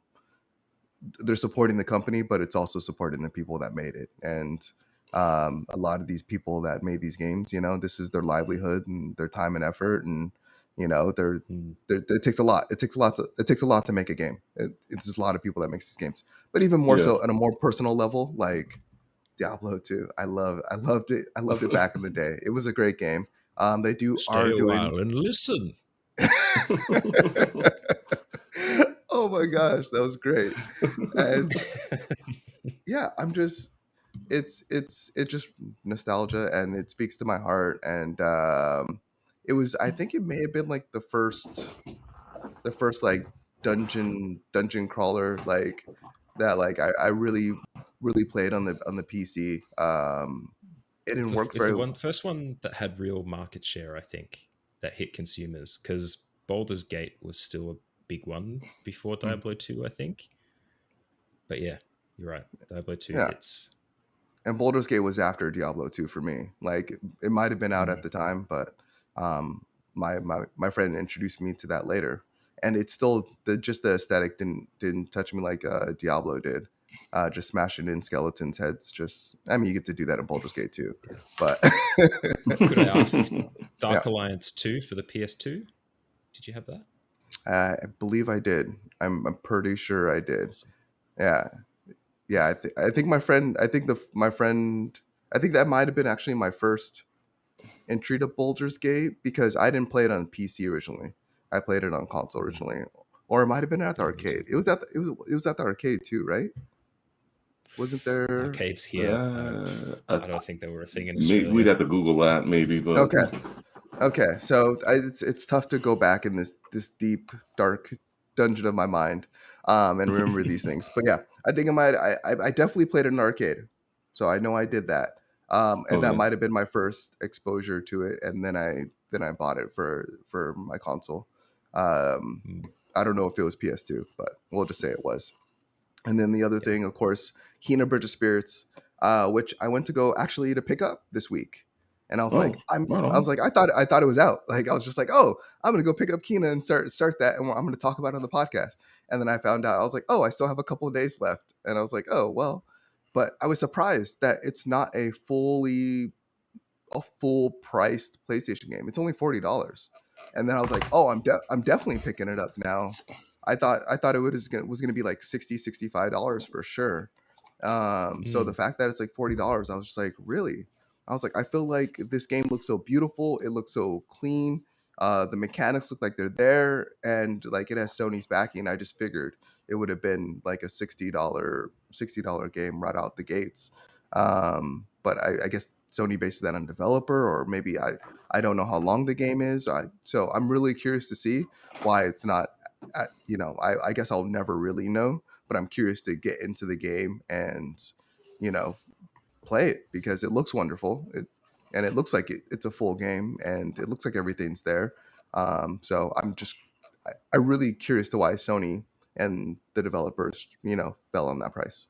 they're supporting the company, but it's also supporting the people that made it. And a lot of these people that made these games, this is their livelihood and their time and effort, and it takes a lot. It takes a lot to make a game. It's just a lot of people that makes these games. But even more Yeah. so on a more personal level, like Diablo 2, I loved it. I loved it back in the day. It was a great game. They Stay a doing. while and listen. Oh my gosh, that was great. And yeah, it's just nostalgia, and it speaks to my heart. And I think it may have been like the first like dungeon crawler, like that, like I really played on the PC. It didn't work It's very. the first one that had real market share, I think, that hit consumers, because Baldur's Gate was still a big one before Mm, Diablo 2, I think. But yeah, you're right. Diablo 2 yeah, hits. and Baldur's Gate was after Diablo 2 for me. Like, it might have been out at Mm. the time, but my friend introduced me to that later, and it's still just the aesthetic didn't touch me like Diablo did. Just smashing in skeletons' heads. Just, I mean, you get to do that in Baldur's Gate too, but Could I ask, yeah, Dark Alliance 2 for the PS2? Did you have that? I believe I did. I'm pretty sure I did. Awesome. Yeah, yeah. I think I think that might have been actually my first entry to Baldur's Gate, because I didn't play it on PC originally. I played it on console Mm. originally, or it might have been at the Yeah, me arcade. too. It was at the arcade too, right? Wasn't there? Arcades here. I, I don't think they were a thing in we'd Australia. have to Google that maybe, but Okay, okay. So it's tough to go back in this deep dark dungeon of my mind, and remember these things. But yeah, I think I definitely played it in an arcade, so I know I did that. And that okay. might have been my first exposure to it, and then I bought it for my console. Um, Mm. I don't know if it was PS2, but we'll just say it was. And then the other Yeah. thing, of course, Kena Bridge of Spirits, which I went to go actually to pick up this week. And I was Oh, like, right I was on. like, I thought it was out. Like, I was just like, oh, I'm gonna go pick up Kena and start that, and I'm gonna talk about it on the podcast. And then I found out, I was like, oh, I still have a couple of days left. And I was like, oh well. But I was surprised that it's not a full priced PlayStation game. It's only $40. And then I was like, oh, I'm definitely picking it up now. I thought it was gonna be like $65 for sure. So the Mm. fact that it's like $40, I was just like, really? I was like, I feel like this game looks so beautiful. It looks so clean. The mechanics look like they're there, and like it has Sony's backing. I just figured it would have been like a $60 game right out the gates. But I guess Sony bases that on developer, or maybe I don't know how long the game is. So I'm really curious to see why it's not. I guess I'll never really know, but I'm curious to get into the game and you know play it, because it looks wonderful. And it looks like it's a full game, and it looks like everything's there. So I'm really curious to why Sony and the developers fell on that price.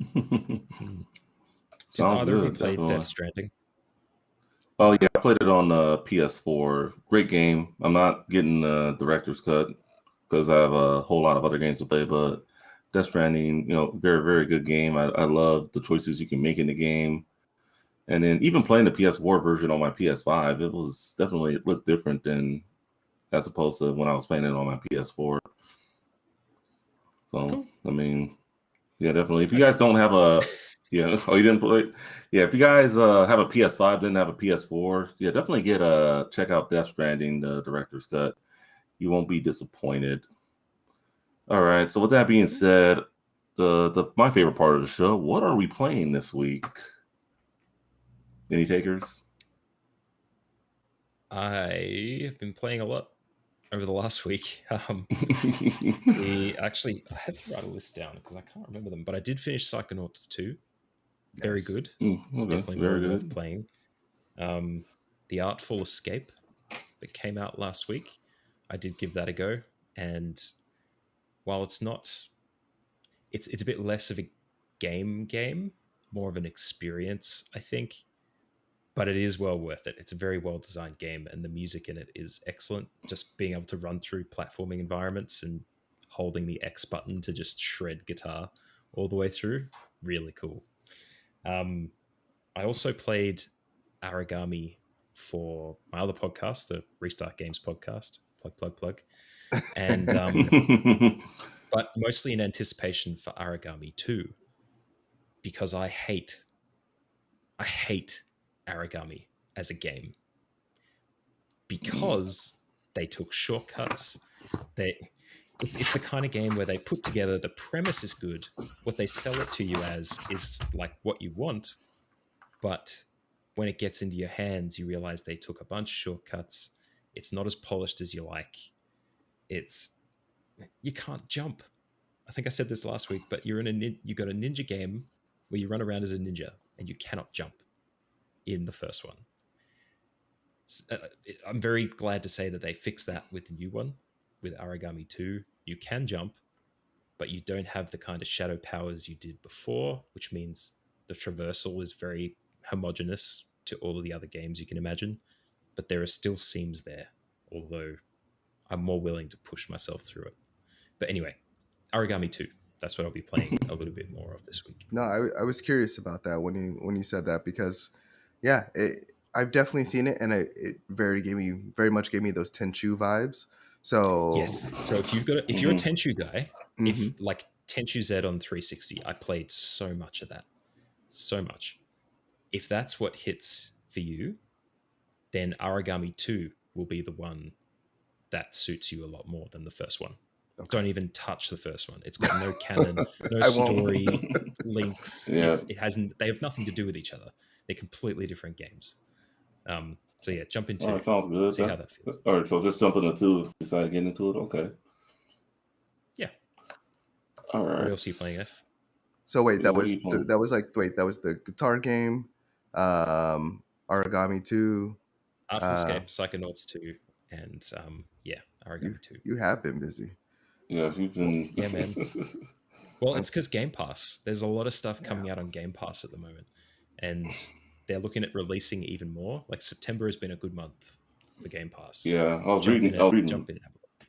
Mm. Did Sounds either of you good, play Death definitely. Stranding? Oh yeah, I played it on PS4. Great game. I'm not getting the director's cut because I have a whole lot of other games to play, but Death Stranding, very, very good game. I love the choices you can make in the game. And then even playing the PS4 version on my PS5, it looked different than as opposed to when I was playing it on my PS4. So, Cool. I mean, Yeah, definitely. If you guys don't have a, yeah, oh, you didn't play, yeah. If you guys have a PS5, didn't have a PS4, yeah, definitely check out Death Stranding, the director's cut. You won't be disappointed. All right. So with that being said, the my favorite part of the show, what are we playing this week? Any takers? I have been playing a lot over the last week. Actually, I had to write a list down because I can't remember them, but I did finish Psychonauts 2. Very Yes. good. Okay, Definitely very well worth good. playing. The Artful Escape that came out last week, I did give that a go. And while it's not, it's a bit less of a game, more of an experience, I think. But it is well worth it. It's a very well designed game, and the music in it is excellent. Just being able to run through platforming environments and holding the X button to just shred guitar all the way through, really cool. I also played Origami for my other podcast, the Restart Games podcast. Plug. And but mostly in anticipation for Origami 2, because I hate Origami as a game because they took shortcuts. It's the kind of game where they put together, the premise is good, what they sell it to you as is like what you want, but when it gets into your hands, you realize they took a bunch of shortcuts. It's not as polished as you like. You can't jump. I think I said this last week, but you got a ninja game where you run around as a ninja and you cannot jump in the first one. I'm very glad to say that they fixed that with the new one, with Origami 2. You can jump, but you don't have the kind of shadow powers you did before, which means the traversal is very homogenous to all of the other games you can imagine. But there are still seams there, although I'm more willing to push myself through it. But anyway, Origami 2. That's what I'll be playing a little bit more of this week. No, I was curious about that when you said that because, yeah, I've definitely seen it, and it very much gave me those Tenchu vibes. So Yes. So if you're a Tenchu guy, if Mhm. like Tenchu Z on 360, I played so much of that. So much. If that's what hits for you, then Origami 2 will be the one that suits you a lot more than the first one. Okay. Don't even touch the first one. It's got no canon, no I won't. story links. Yeah. It hasn't. They have nothing to do with each other. They're completely different games. So yeah, jump into. All right, sounds good. See how that feels. All right, so just jump into two if you decide to get into it. Okay. Yeah. All right. What else are you playing, F? So wait, Yeah, what are you playing? that was the guitar game, Origami 2. Artful Escape, Psychonauts 2, and Origami 2. You have been busy. Yeah, if you've been. Yeah, man. Well, it's That's- because Game Pass. There's a lot of stuff coming out on Game Pass at the moment, and they're looking at releasing even more. Like September has been a good month for Game Pass. Yeah, I was reading. Jump in and have a look.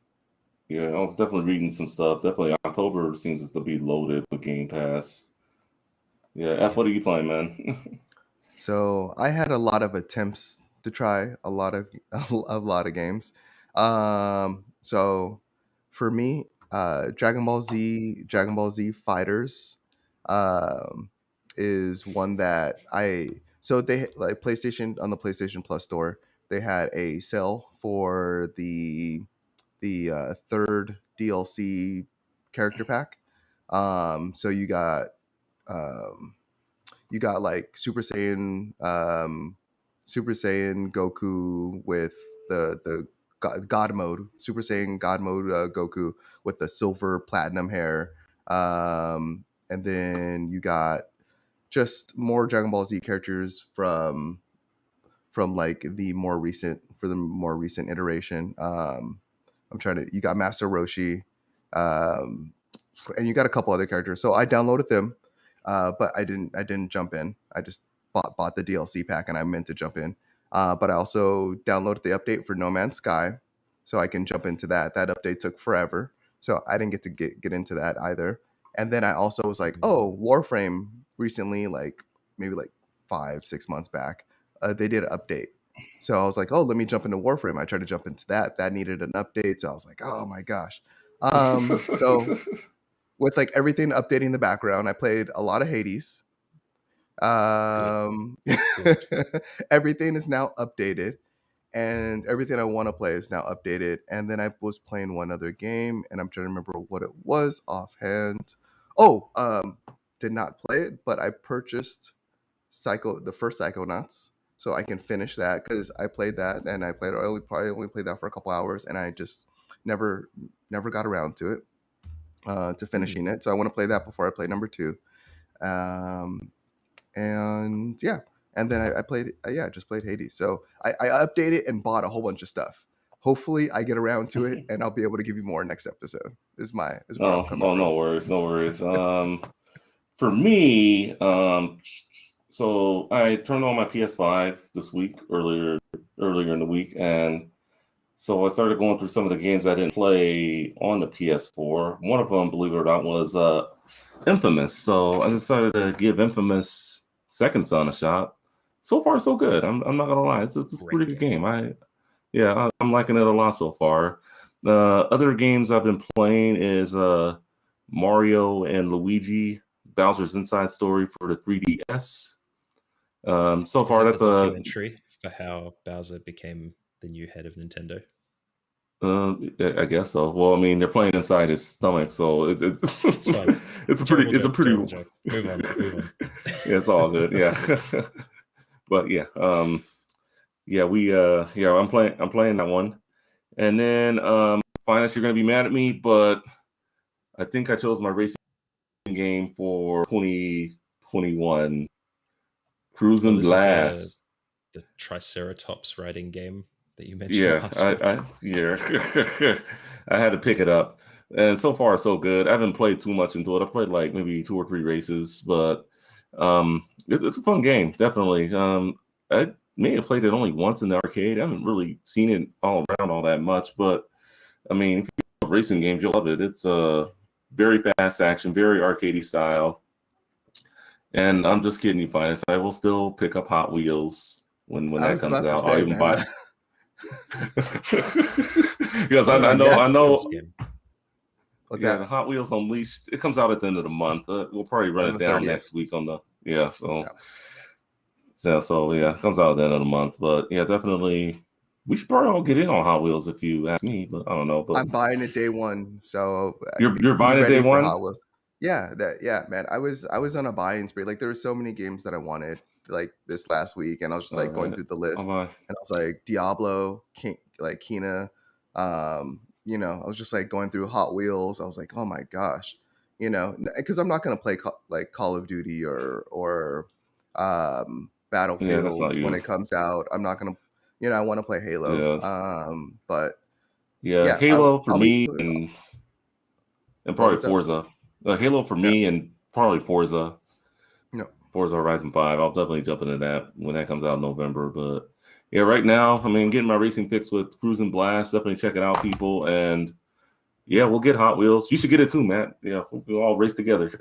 Yeah, I was definitely reading some stuff. Definitely October seems to be loaded with Game Pass. Yeah, F, what are you playing, man? So I had a lot of attempts to try a lot of a lot of games. So for me, Dragon Ball Z Fighters, um, is one that they like PlayStation on the PlayStation Plus store. They had a sale for the third DLC character pack. So um, you got like Super Saiyan Goku with the God mode, Super Saiyan God mode Goku with the silver platinum hair, and then you got just more Dragon Ball Z characters from like the more recent iteration. You got Master Roshi, um, and you got a couple other characters. So I downloaded them, but I didn't jump in. I just bought the DLC pack, and I meant to jump in. But I also downloaded the update for No Man's Sky, so I can jump into that. That update took forever, so I didn't get to get into that either. And then I also was like, oh, Warframe recently, like maybe like 5-6 months back, they did an update. So I was like, oh, let me jump into Warframe. I tried to jump into that. That needed an update. So I was like, oh my gosh. So with like everything updating in the background. I played a lot of Hades. Good. Everything is now updated, and everything I want to play is now updated. And then I was playing one other game, and I'm trying to remember what it was offhand. Oh, did not play it, but I purchased the first Psychonauts, so I can finish that because I played that, and I probably only played that for a couple hours, and I just never got around to it, to finishing it. So I want to play that before I play number 2. And yeah, and then I played, just played Hades. So I updated and bought a whole bunch of stuff. Hopefully I get around to it, and I'll be able to give you more next episode. Is where I'm coming from. No worries. For me, so I turned on my PS5 this week, earlier in the week, and so I started going through some of the games I didn't play on the PS4. One of them, believe it or not, was Infamous. So I decided to give Infamous Second Son a shot. So far, so good. I'm not gonna lie, it's a pretty good game. I'm liking it a lot so far. Other games I've been playing is Mario and Luigi Bowser's Inside Story for the 3DS. So far, that's a documentary for how Bowser became the new head of Nintendo. I guess so. Well, I mean, they're playing inside his stomach, so it's fine. it's a pretty joke. Move on. Yeah, it's all good. Yeah, but yeah, I'm playing that one, and then Finance, you're gonna be mad at me, but I think I chose my racing game for 2021, Cruising Blast. The Triceratops riding game that you mentioned last week. I had to pick it up, and so far so good. I haven't played too much into it. I played like maybe 2 or 3 races, but it's a fun game, definitely. I may have played it only once in the arcade. I haven't really seen it all around all that much, but I mean, if you love racing games, you'll love it. It's very fast action, very arcadey style. And I'm just kidding you, Finance. I will still pick up Hot Wheels when that comes out. I'll even buy because I know. What's that? The Hot Wheels Unleashed. It comes out at the end of the month. We'll probably run it down 30th. Next week on the it comes out at the end of the month. But yeah, definitely, we should probably all get in on Hot Wheels if you ask me. But I don't know. But I'm buying it day one. So you're buying it day one. Hot Wheels. Yeah, man. I was on a buying spree. Like there were so many games that I wanted like this last week, and I was just like going through the list, and I was like Diablo, Kena, I was just like going through Hot Wheels. I was like, oh my gosh, because I'm not gonna play Call of Duty or Battlefield when it comes out. I'm not gonna, I want to play Halo. But Halo for me and probably Forza. Halo for me and probably Forza. Forza Horizon 5. I'll definitely jump into that when that comes out in November. But yeah, right now, I mean, getting my racing picks with Cruising Blast. Definitely check it out, people. And yeah, we'll get Hot Wheels. You should get it too, Matt. Yeah, we'll all race together.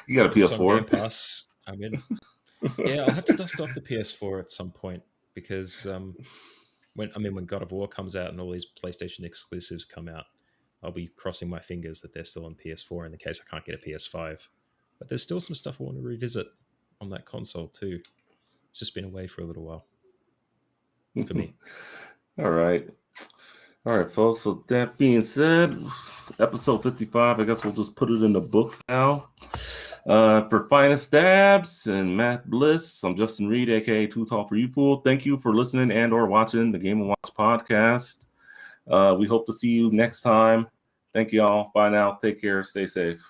You got a PS4. It's on Game Pass. I'm in. Yeah, I'll have to dust off the PS4 at some point because when God of War comes out and all these PlayStation exclusives come out, I'll be crossing my fingers that they're still on PS4 in the case I can't get a PS5. But there's still some stuff I want to revisit on that console too. It's just been away for a little while for me. All right, folks. So that being said, episode 55. I guess we'll just put it in the books now. For Finest Stabs and Matt Bliss, I'm Justin Reed, aka Too Tall for You Fool. Thank you for listening and/or watching the Game & Watch podcast. We hope to see you next time. Thank you all. Bye now. Take care. Stay safe.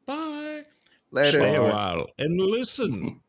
Bye. Later. Stay a while and listen.